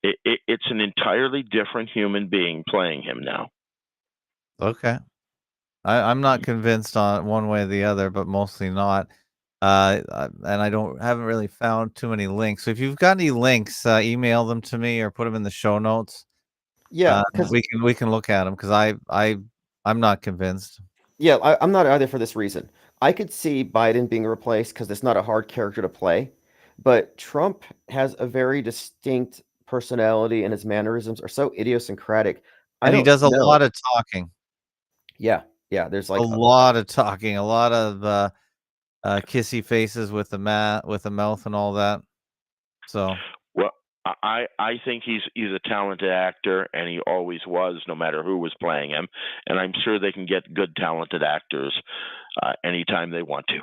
It's an entirely different human being playing him now. Okay. I'm not convinced on one way or the other, but mostly not. And I haven't really found too many links. So if you've got any links, email them to me or put them in the show notes. Yeah, because We can look at them because I'm not convinced. yeah, I'm not either for this reason. I could see Biden being replaced because it's not a hard character to play, but Trump has a very distinct personality and his mannerisms are so idiosyncratic. I And he don't does a know. lot of talking. Yeah, yeah. There's A like lot of talking, a lot of kissy faces with the mouth and all that. So Well, I think he's a talented actor, and he always was, no matter who was playing him. And I'm sure they can get good, talented actors anytime they want to.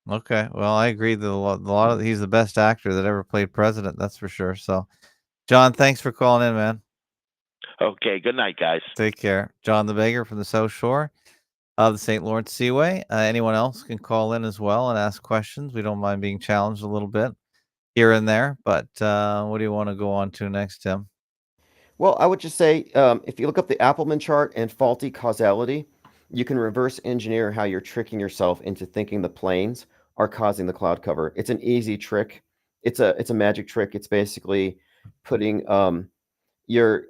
okay, well, I agree that a lot of he's the best actor that ever played president. That's for sure. So, John, thanks for calling in, man. Okay, good night, guys. Take care, John the Beggar from the South Shore of the St. Lawrence Seaway. Anyone else can call in as well and ask questions. We don't mind being challenged a little bit here and there. But what do you want to go on to next, Tim? Well, I would just say if you look up the Appleman chart and faulty causality, you can reverse engineer how you're tricking yourself into thinking the planes are causing the cloud cover. It's an easy trick. It's a magic trick. It's basically putting you're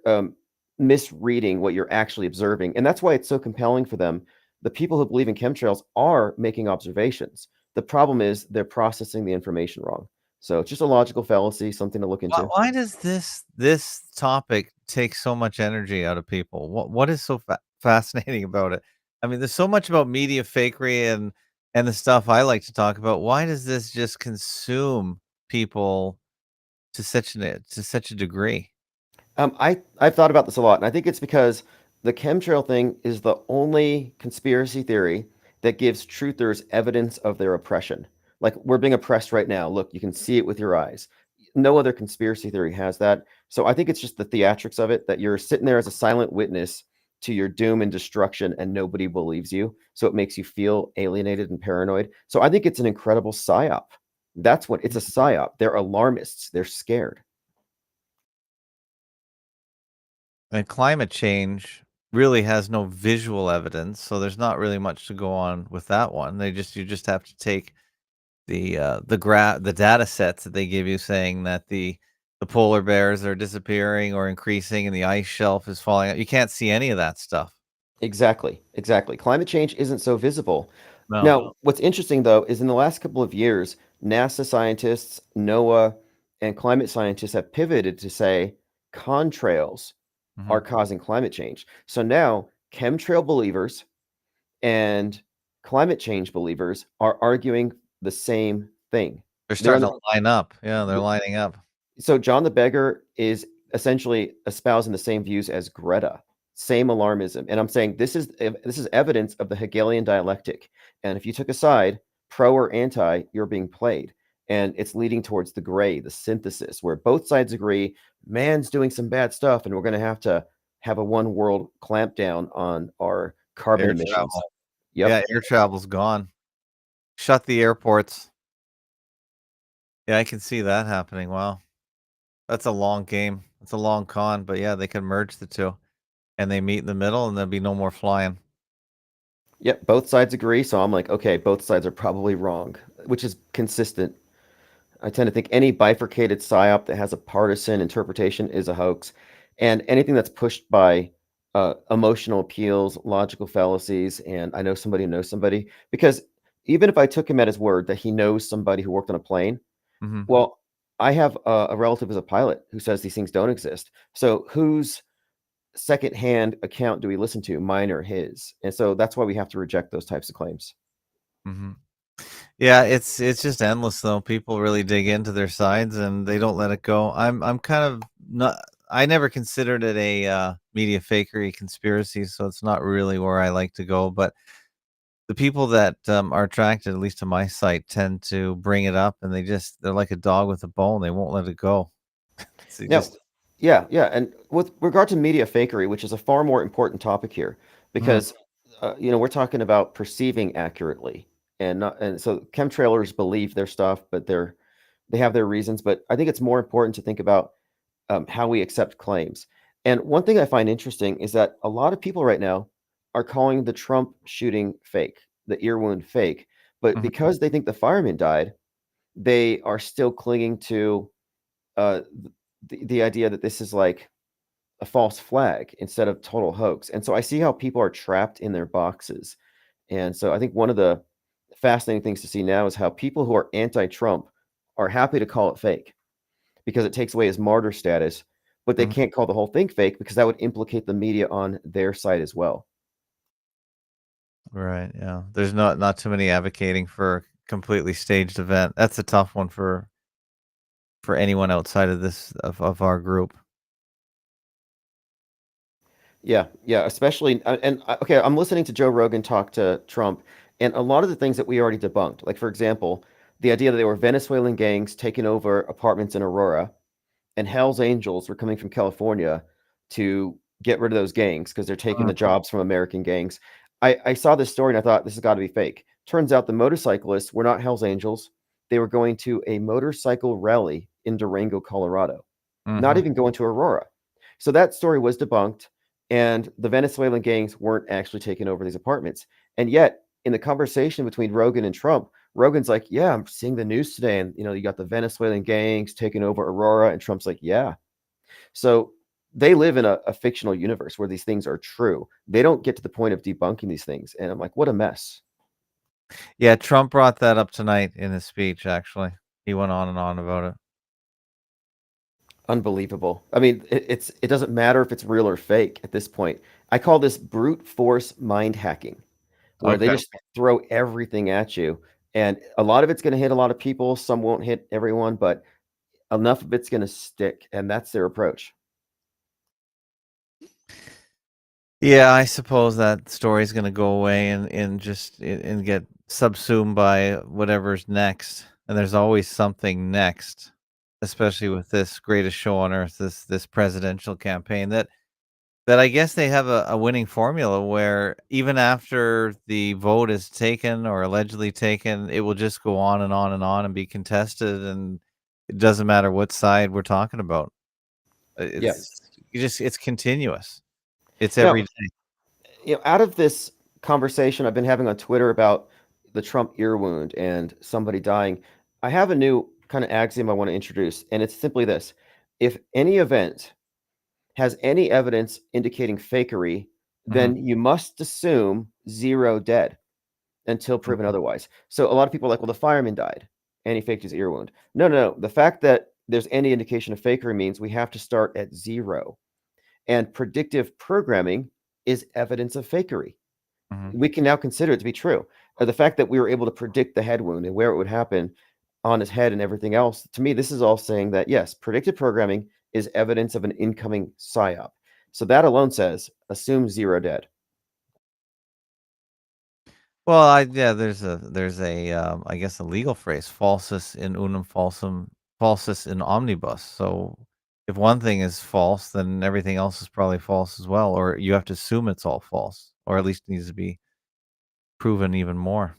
misreading what you're actually observing, and that's why it's so compelling for them. The people who believe in chemtrails are making observations. The problem is they're processing the information wrong. So it's just a logical fallacy, something to look into. Why does this topic take so much energy out of people? What is so fascinating about it? I mean, there's so much about media fakery and the stuff I like to talk about. Why does this just consume people to such a degree? I've thought about this a lot, and I think it's because the chemtrail thing is the only conspiracy theory that gives truthers evidence of their oppression. Like we're being oppressed right now. Look, you can see it with your eyes. No other conspiracy theory has that. So I think it's just the theatrics of it that you're sitting there as a silent witness to your doom and destruction, and nobody believes you. So it makes you feel alienated and paranoid. So I think it's an incredible psyop. That's what it's a psyop. They're alarmists. They're scared. And climate change really has no visual evidence, so there's not really much to go on with that one. You just have to take the data sets that they give you saying that the polar bears are disappearing or increasing and the ice shelf is falling out. You can't see any of that stuff. Exactly, exactly. Climate change isn't so visible. No. Now, what's interesting though is in the last couple of years, NASA scientists, NOAA, and climate scientists have pivoted to say contrails are Mhm. causing climate change. So now chemtrail believers and climate change believers are arguing the same thing. They're They're on starting to line up. Yeah, they're lining up. so John the Beggar is essentially espousing the same views as Greta, same alarmism. And I'm saying this is evidence of the Hegelian dialectic. And if you took a side, pro or anti, you're being played. And it's leading towards the gray, the synthesis, where both sides agree man's doing some bad stuff, and we're going to have a one world clamp down on our carbon Air emissions. travel. Yep. Yeah, air travel's gone. Shut the airports. Yeah, I can see that happening. Wow. That's a long game. It's a long con, but yeah, they can merge the two and they meet in the middle and there'll be no more flying. Yep. Both sides agree. So I'm like, okay, both sides are probably wrong, which is consistent. I tend to think any bifurcated psyop that has a partisan interpretation is a hoax, and anything that's pushed by emotional appeals, logical fallacies, and I know somebody who knows somebody. Because even if I took him at his word that he knows somebody who worked on a plane, Hmm. well, I have a relative as a pilot who says these things don't exist. So whose secondhand account do we listen to, mine or his? And so that's why we have to reject those types of claims. Hmm. Yeah, it's just endless though. People really dig into their sides and they don't let it go. I'm kind of not. I never considered it a media fakery conspiracy, so it's not really where I like to go. But the people that are attracted, at least to my site, tend to bring it up, and they're like a dog with a bone; they won't let it go. So Now, just yeah, and with regard to media fakery, which is a far more important topic here, mm, because we're talking about perceiving accurately, and not, and so chemtrailers believe their stuff, but they have their reasons. But I think it's more important to think about how we accept claims. And one thing I find interesting is that a lot of people right now are calling the Trump shooting fake, the ear wound fake, but mhm, because they think the fireman died, they are still clinging to uh, the idea that this is like a false flag instead of total hoax. And so I see how people are trapped in their boxes. And so I think one of the fascinating things to see now is how people who are anti-Trump are happy to call it fake because it takes away his martyr status, but they mhm. can't call the whole thing fake because that would implicate the media on their side as well. Right, yeah. There's not too many advocating for a completely staged event. That's a tough one for anyone outside of this of our group. Yeah, yeah, especially okay, I'm listening to Joe Rogan talk to Trump, and a lot of the things that we already debunked, like for example, the idea that there were Venezuelan gangs taking over apartments in Aurora, and Hell's Angels were coming from California to get rid of those gangs because they're taking the Mhm, jobs from American gangs. I saw this story and I thought this has got to be fake. Turns out the motorcyclists were not Hell's Angels. They were going to a motorcycle rally in Durango, Colorado, not mhm. even going to Aurora. So that story was debunked, and the Venezuelan gangs weren't actually taking over these apartments. And yet, in the conversation between Rogan and Trump, Rogan's like, "Yeah, I'm seeing the news today, and you got the Venezuelan gangs taking over Aurora," and Trump's like, "Yeah." So they live in a fictional universe where these things are true. They don't get to the point of debunking these things, and I'm like, what a mess. Yeah, Trump brought that up tonight in his speech, actually. He went on and on about it. Unbelievable. I mean, it doesn't matter if it's real or fake at this point. I call this brute force mind hacking, where they Okay. just throw everything at you, and a lot of it's going to hit a lot of people. Some won't hit everyone, but enough of it's going to stick, and that's their approach. Yeah, I suppose that story's gonna go away and just and get subsumed by whatever's next, and there's always something next, especially with this greatest show on earth, this presidential campaign that I guess they have a winning formula where even after the vote is taken or allegedly taken, it will just go on and on and on and be contested, and it doesn't matter what side we're talking about. Yeah. It's continuous. It's Now, every day. out of this conversation I've been having on Twitter about the Trump ear wound and somebody dying, I have a new kind of axiom I want to introduce, and it's simply this: if any event has any evidence indicating fakery, Mhm, then you must assume zero dead until proven mhm. otherwise. So a lot of people are like, well, the fireman died and he faked his ear wound. No, no, no. The fact that there's any indication of fakery means we have to start at zero. And predictive programming is evidence of fakery. Mhm. We can now consider it to be true. The fact that we were able to predict the head wound and where it would happen on his head and everything else, to me, this is all saying that yes, predictive programming is evidence of an incoming psyop. So that alone says assume zero dead. Well, yeah, there's a I guess a legal phrase, falsus in unum falsum, falsus in omnibus. So if one thing is false, then everything else is probably false as well, or you have to assume it's all false, or at least needs to be proven even more.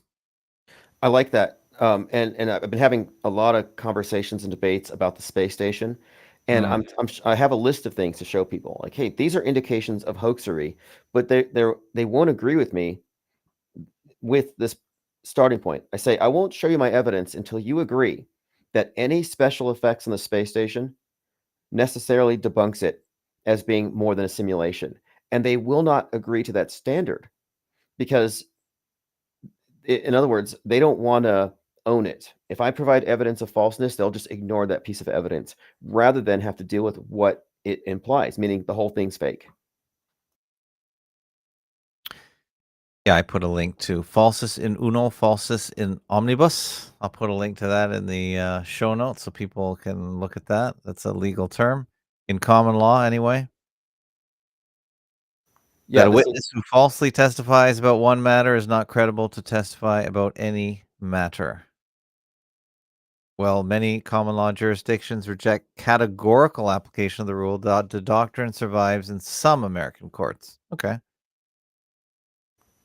I like that. And I've been having a lot of conversations and debates about the space station, and Mm, I have a list of things to show people. Like, hey, these are indications of hoaxery, but they won't agree with me with this starting point. I say I won't show you my evidence until you agree that any special effects on the space station necessarily debunks it as being more than a simulation, and they will not agree to that standard because in other words, they don't want to own it. If I provide evidence of falseness, they'll just ignore that piece of evidence rather than have to deal with what it implies, meaning the whole thing's fake. yeah, I put a link to falsus in uno, falsus in omnibus. I'll put a link to that in the show notes so people can look at that. That's a legal term. in common law anyway? Yeah, That a this is, witness who falsely testifies about one matter is not credible to testify about any matter. Well, many common law jurisdictions reject categorical application of the rule. The doctrine survives in some American courts. Okay.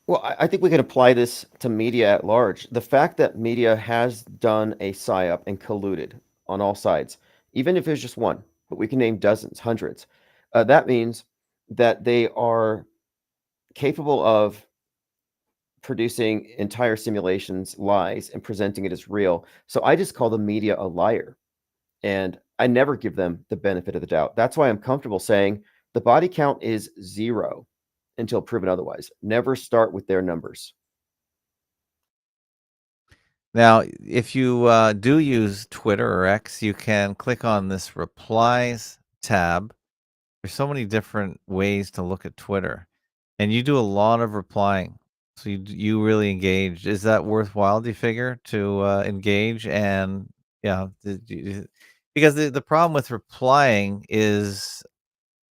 well, I think we can apply this to media at large. The fact that media has done a psyop and colluded on all sides, even if it's just one, but we can name dozens, hundreds, that means that they are capable of producing entire simulations, lies, and presenting it as real. So I just call the media a liar. And I never give them the benefit of the doubt. That's why I'm comfortable saying the body count is 0 until proven otherwise. Never start with their numbers. Now, if you do use Twitter or X, you can click on this replies tab. There's so many different ways to look at Twitter, and you do a lot of replying. So you really engage. Is that worthwhile, do you figure, to engage? And yeah, because the problem with replying is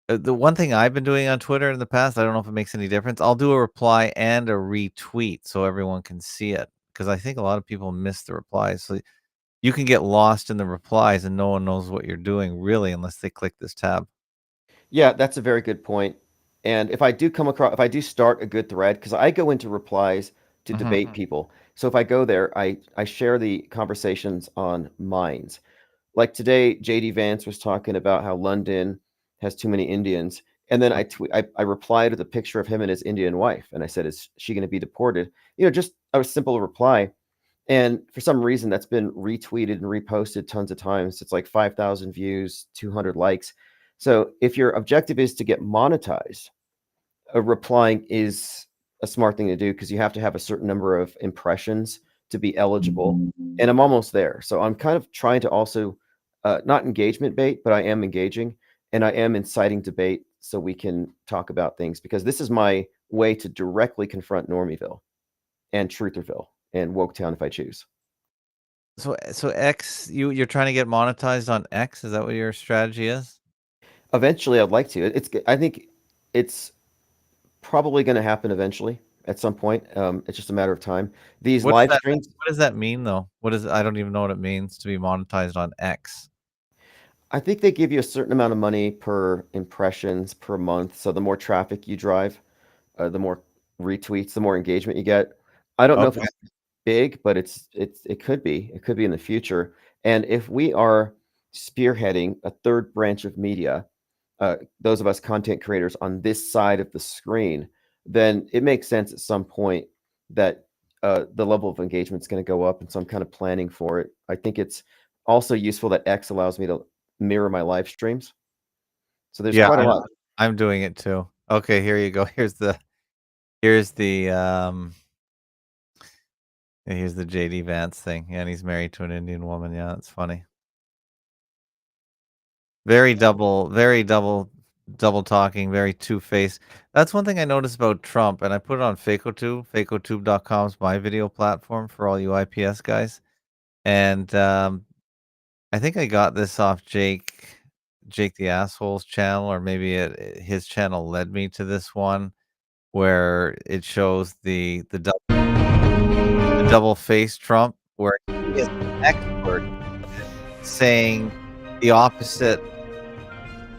the one thing I've been doing on Twitter in the past. I don't know if it makes any difference. I'll do a reply and a retweet so everyone can see it, because I think a lot of people miss the replies. So you can get lost in the replies and no one knows what you're doing really unless they click this tab. Yeah, that's a very good point. And if I do start a good thread, because I go into replies to debate people. So if I go there, I share the conversations on Minds. Like today, JD Vance was talking about how London has too many Indians. And then I replied with a picture of him and his Indian wife. And I said, is she going to be deported? Just a simple reply. And for some reason, that's been retweeted and reposted tons of times. It's like 5,000 views, 200 likes. So if your objective is to get monetized, replying is a smart thing to do, because you have to have a certain number of impressions to be eligible. And I'm almost there. So I'm kind of trying to also not engagement bait, but I am engaging and I am inciting debate so we can talk about things, because this is my way to directly confront Normieville and Trutherville and Woketown if I choose. So X, you're trying to get monetized on X? Is that what your strategy is? Eventually, I'd like to. I think it's probably going to happen eventually at some point. It's just a matter of time. These What's live that? streams, What does that mean though? I don't even know what it means to be monetized on X. I think they give you a certain amount of money per impressions per month. So the more traffic you drive, the more retweets, the more engagement you get. I don't know if Okay. it's big, but it could be. It could be in the future. And if we are spearheading a third branch of media, those of us content creators on this side of the screen, then it makes sense at some point that the level of engagement is going to go up, and so I'm kind of planning for it. I think it's also useful that X allows me to mirror my live streams. So there's Yeah, quite a lot. I'm doing it too. Okay, here you go. Here's the here's the JD Vance thing. Yeah, and he's married to an Indian woman. Yeah, that's funny. Very double talking, very two-faced. That's one thing I noticed about Trump, and I put it on FakeoTube. FakeoTube.com is my video platform for all you IPS guys. And I think I got this off Jake the Asshole's channel, or maybe his channel led me to this one where it shows the double-faced Trump, where he is an expert saying the opposite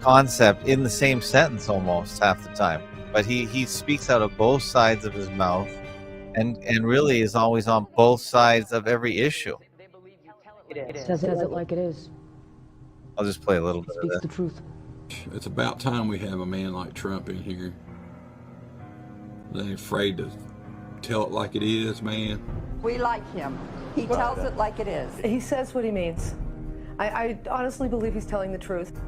concept in the same sentence almost half the time, but he speaks out of both sides of his mouth and really is always on both sides of every issue. Says it like it is. I'll just play a little bit of Speaks this. the truth. It's about time we have a man like Trump in here. They ain't afraid to tell it like it is, man. We like him. He tells it like it is. He says what he means. I honestly believe he's telling the truth.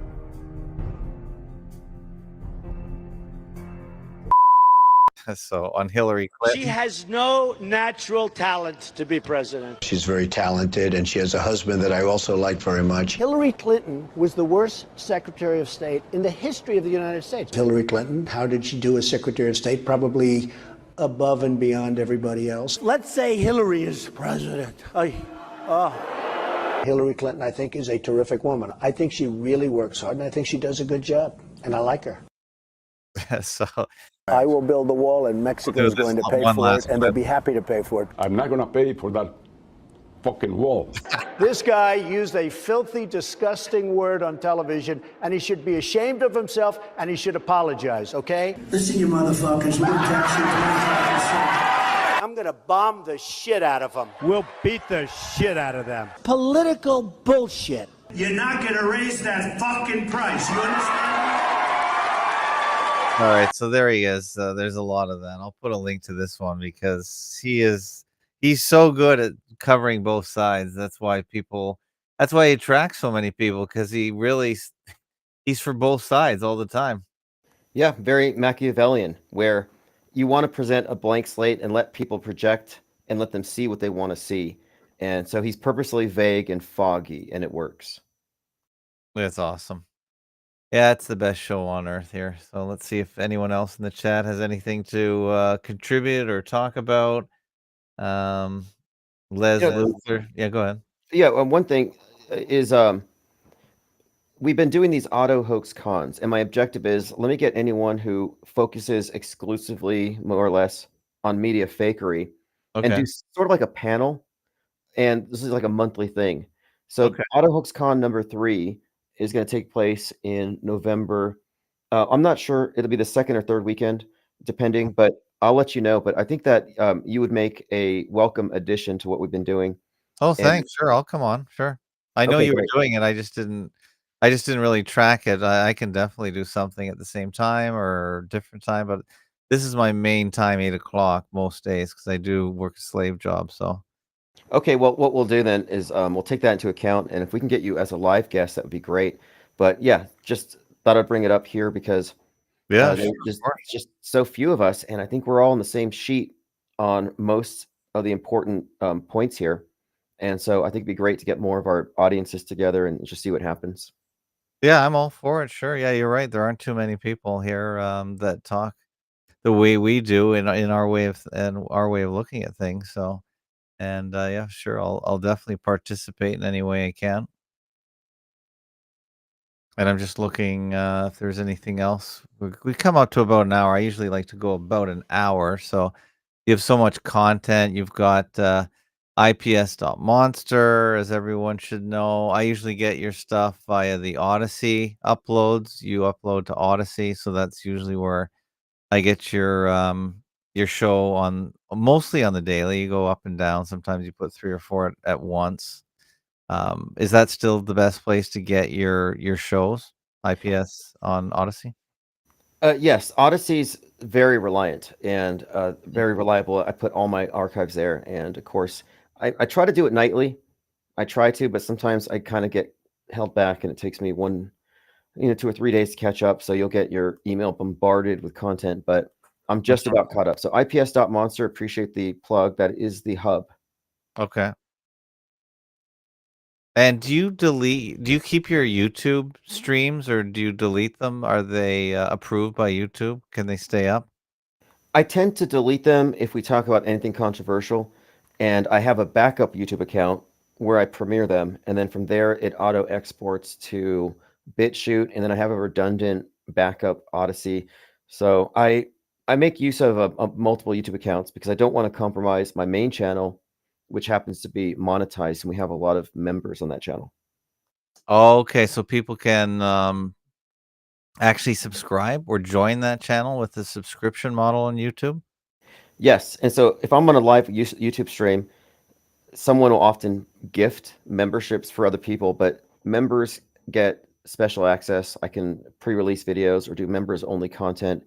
So on Hillary Clinton, She has no natural talent to be president. She's very talented, and she has a husband that I also like very much. Hillary Clinton was the worst Secretary of State in the history of the United States. Hillary Clinton, how did she do as Secretary of State? Probably above and beyond everybody else. Let's say Hillary is president. Hillary Clinton, I think, is a terrific woman. I think she really works hard, and I think she does a good job, and I like her. So I will build the wall, and we'll Mexico do is this going to pay one for last it, and they'll clip. be happy to pay for it. I'm not going to pay for that fucking wall. This guy used a filthy, disgusting word on television, and he should be ashamed of himself, and he should apologize, okay? Listen, you motherfuckers, we're taxing 25%. I'm gonna bomb the shit out of them. We'll beat the shit out of them. Political bullshit. You're not gonna raise that fucking price, you understand? All right, so there he is. There's a lot of that. I'll put a link to this one because he's so good at covering both sides. That's why he attracts so many people, because he's for both sides all the time. Yeah, very Machiavellian, where you want to present a blank slate and let people project and let them see what they want to see. And so he's purposely vague and foggy, and it works. That's awesome. Yeah, it's the best show on earth here. So let's see if anyone else in the chat has anything to contribute or talk about. Les Luther. Yeah, go ahead. Yeah, one thing is we've been doing these auto hoax cons, and my objective is let me get anyone who focuses exclusively, more or less, on media fakery and do sort of like a panel. And this is like a monthly thing. So Auto Hoax Con number 3 is going to take place in November. I'm not sure. It'll be the second or third weekend, depending, but I'll let you know. But I think that you would make a welcome addition to what we've been doing. Oh, thanks. Sure, I'll come on. Sure. I know you were doing it. I just didn't really track it. I can definitely do something at the same time or different time, but this is my main time, 8 o'clock most days, because I do work a slave job. So. Okay, well, what we'll do then is we'll take that into account, and if we can get you as a live guest, that would be great. But yeah, just thought I'd bring it up here because there's just so few of us, and I think we're all on the same sheet on most of the important points here. And so I think it'd be great to get more of our audiences together and just see what happens. Yeah, I'm all for it. Sure. Yeah, you're right. There aren't too many people here that talk the way we do in our way of looking at things. So. And yeah, sure, I'll definitely participate in any way I can. And I'm just looking if there's anything else. We come up to about an hour. I usually like to go about an hour. So you have so much content. You've got IPS.monster, as everyone should know. I usually get your stuff via the Odyssey uploads. You upload to Odyssey, so that's usually where I get your show on, mostly on the daily. You go up and down. Sometimes you put 3 or 4 at once. Is that still the best place to get your shows, IPS on Odyssey? Yes, Odyssey's very reliant and very reliable. I put all my archives there, and of course, I try to do it nightly. I try to, but sometimes I kind of get held back, and it takes me 2 or 3 days to catch up. So you'll get your email bombarded with content, but I'm just about caught up. So IPS.monster, appreciate the plug. That is the hub. Okay. And do you keep your YouTube streams, or do you delete them? Are they approved by YouTube? Can they stay up? I tend to delete them if we talk about anything controversial, and I have a backup YouTube account where I premiere them, and then from there it auto exports to BitChute, and then I have a redundant backup Odyssey. So I make use of multiple YouTube accounts because I don't want to compromise my main channel, which happens to be monetized, and we have a lot of members on that channel. Okay, so people can actually subscribe or join that channel with the subscription model on YouTube? Yes, and so if I'm on a live YouTube stream, someone will often gift memberships for other people, but members get special access. I can pre-release videos or do members-only content.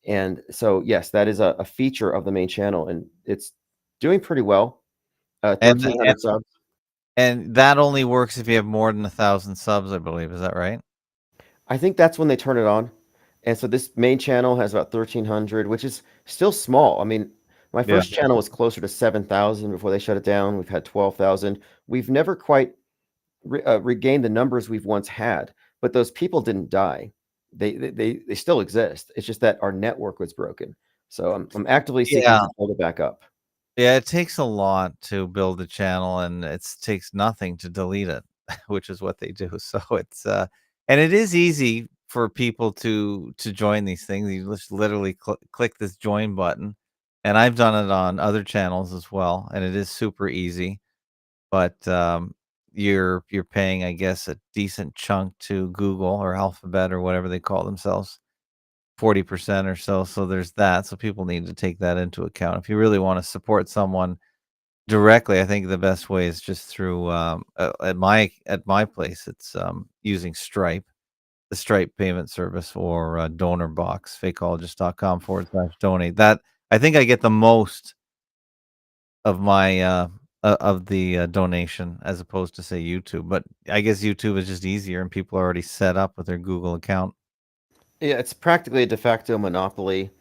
And so, yes, that is a feature of the main channel, and it's doing pretty well. 1,300 subs. And that only works if you have more than 1,000 subs, I believe. Is that right? I think that's when they turn it on. And so this main channel has about 1,300, which is still small. I mean, my first channel was closer to 7,000 before they shut it down. We've had 12,000. We've never quite regained the numbers we've once had, but those people didn't die. They still exist. It's just that our network was broken. So I'm actively seeking to build it back up. Yeah, it takes a lot to build a channel, and it takes nothing to delete it, which is what they do. So it's and it is easy for people to join these things. You just literally click this join button, and I've done it on other channels as well, and it is super easy. But you're paying, I guess, a decent chunk to Google or Alphabet or whatever they call themselves, 40% or so. So there's that. So people need to take that into account. If you really want to support someone directly, I think the best way is just through, at my place, it's, using Stripe, the Stripe payment service, or, donor box, fakeologist.com/donate. That I think I get the most of my, of the, donation as opposed to, say, YouTube, but I guess YouTube is just easier and people are already set up with their Google account. Yeah, it's practically a de facto monopoly,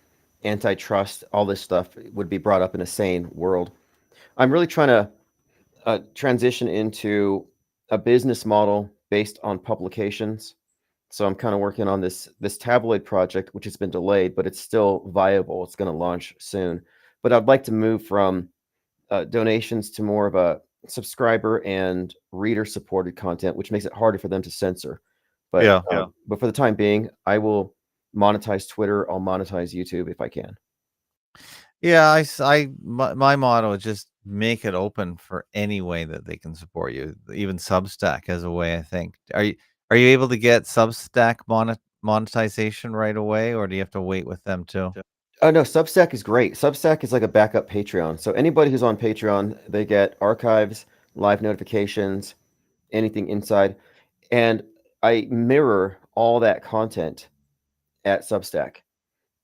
antitrust, all this stuff would be brought up in a sane world. I'm really trying to transition into a business model based on publications. So I'm kind of working on this tabloid project, which has been delayed, but it's still viable. It's going to launch soon. But I'd like to move from donations to more of a subscriber and reader supported content, which makes it harder for them to censor. But Yeah. but for the time being, I will monetize Twitter. I'll monetize YouTube if I can. Yeah, my motto is just make it open for any way that they can support you. Even Substack has a way, I think. Are you able to get Substack monetization right away, or do you have to wait with them too? Oh no, Substack is great. Substack is like a backup Patreon. So anybody who's on Patreon, they get archives, live notifications, anything inside, and I mirror all that content at Substack.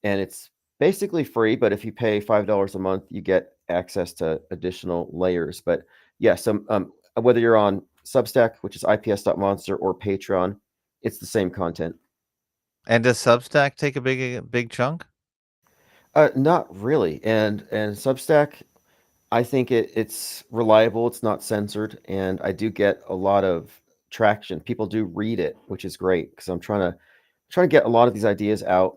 And it's basically free, but if you pay $5 a month, you get access to additional layers. But yeah, whether you're on Substack, which is IPS.monster, or Patreon, it's the same content. And does Substack take a big chunk? Not really. And Substack, I think it's reliable, it's not censored, and I do get a lot of traction. People do read it, which is great because I'm trying to get a lot of these ideas out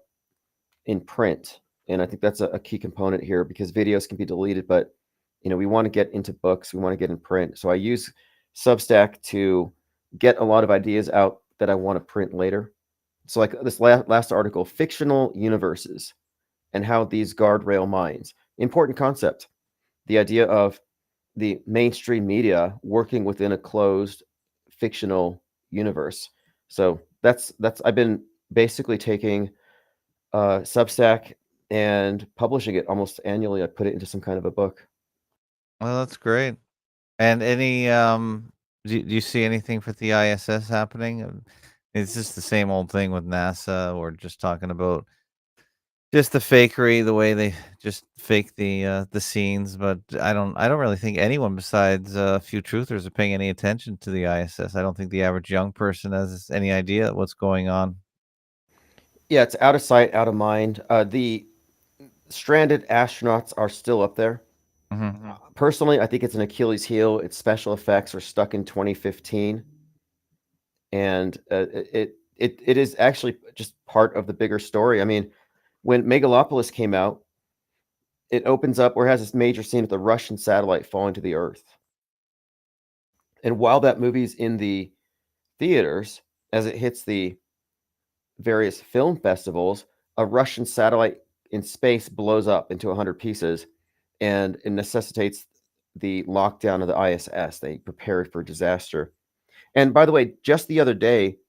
in print. And I think that's a key component here because videos can be deleted, but we want to get into books, we want to get in print. So I use Substack to get a lot of ideas out that I want to print later. So like this last article, fictional universes and how these guardrail minds. Important concept. The idea of the mainstream media working within a closed fictional universe. So that's I've been basically taking Substack and publishing it almost annually. I put it into some kind of a book. Well, that's great. And any do you see anything for the ISS happening? It's just the same old thing with NASA, or just talking about just the fakery, the way they just fake the scenes. But I don't really think anyone besides a few truthers are paying any attention to the ISS. I don't think the average young person has any idea what's going on. Yeah, it's out of sight, out of mind. The stranded astronauts are still up there. Mhm. Personally, I think it's an Achilles heel. Its special effects are stuck in 2015, and it is actually just part of the bigger story. I mean, when Megalopolis came out, it opens up or has this major scene of the Russian satellite falling to the Earth. And while that movie's in the theaters, as it hits the various film festivals, a Russian satellite in space blows up into 100 pieces, and it necessitates the lockdown of the ISS. They prepared for disaster. And by the way, just the other day,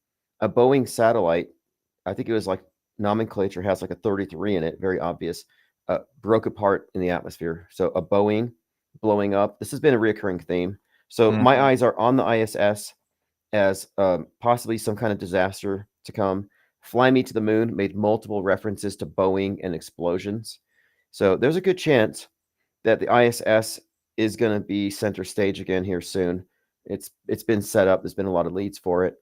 a Boeing satellite, I think it was like nomenclature has like a 33 in it, very obvious, broke apart in the atmosphere. So a Boeing blowing up. This has been a recurring theme. So my eyes are on the ISS as possibly some kind of disaster to come. Fly Me to the Moon made multiple references to Boeing and explosions. So there's a good chance that the ISS is going to be center stage again here soon. It's been set up. There's been a lot of leads for it.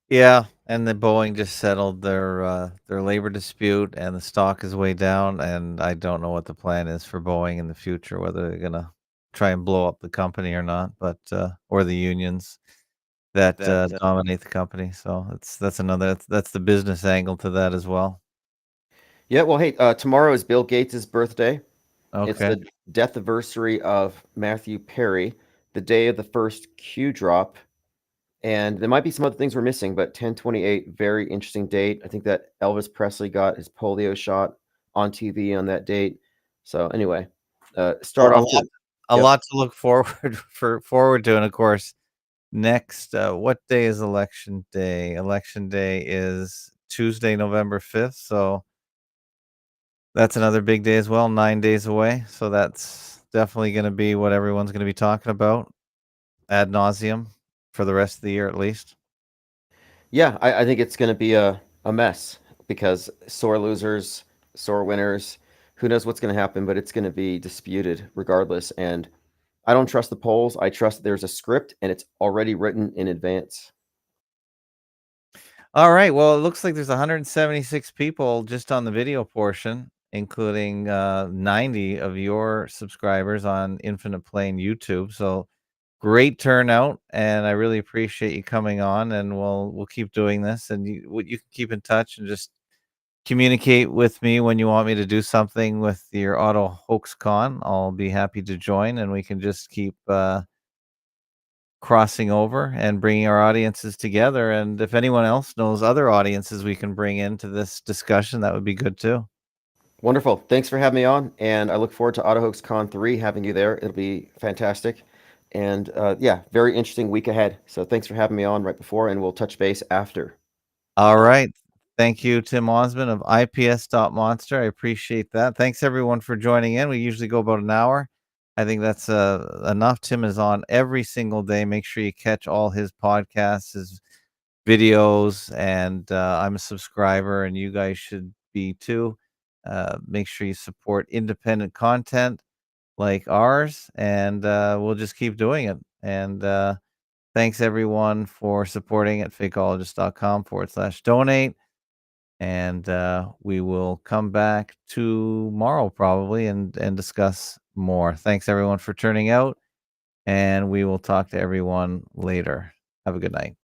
Yeah, and the Boeing just settled their labor dispute, and the stock is way down. And I don't know what the plan is for Boeing in the future, whether they're gonna try and blow up the company or not, but or the unions that dominate the company. So that's the business angle to that as well. Yeah, well, hey, tomorrow is Bill Gates' birthday. It's Okay. the death anniversary of Matthew Perry, the day of the first Q drop, and there might be some other things we're missing, but 10/28, very interesting date. I think that Elvis Presley got his polio shot on TV on that date. So anyway, start Well, off to a yep. lot to look forward to, and of course, next, what day is election day? Election day is Tuesday, November 5th, so that's another big day as well, 9 days away. So that's definitely going to be what everyone's going to be talking about ad nauseum for the rest of the year at least. Yeah, I think it's going to be a mess because sore losers, sore winners, who knows what's going to happen, but it's going to be disputed regardless. And I don't trust the polls. I trust there's a script and it's already written in advance. All right. Well, it looks like there's 176 people just on the video portion, including 90 of your subscribers on Infinite Plane YouTube. So great turnout, and I really appreciate you coming on. And we'll keep doing this, and you can keep in touch and just communicate with me when you want me to do something with your Auto Hoax Con. I'll be happy to join, and we can just keep crossing over and bringing our audiences together. And if anyone else knows other audiences we can bring into this discussion, that would be good too. Wonderful. Thanks for having me on. And I look forward to AutoHoaxCon 3 having you there. It'll be fantastic. And yeah, very interesting week ahead. So thanks for having me on right before, and we'll touch base after. All right. Thank you, Tim Osmond of IPS.monster. I appreciate that. Thanks everyone for joining in. We usually go about an hour. I think that's enough. Tim is on every single day. Make sure you catch all his podcasts, his videos, and I'm a subscriber, and you guys should be too. Make sure you support independent content like ours, and we'll just keep doing it. And thanks everyone for supporting at fakeologist.com/donate. And we will come back tomorrow probably and discuss more. Thanks everyone for turning out, and we will talk to everyone later. Have a good night.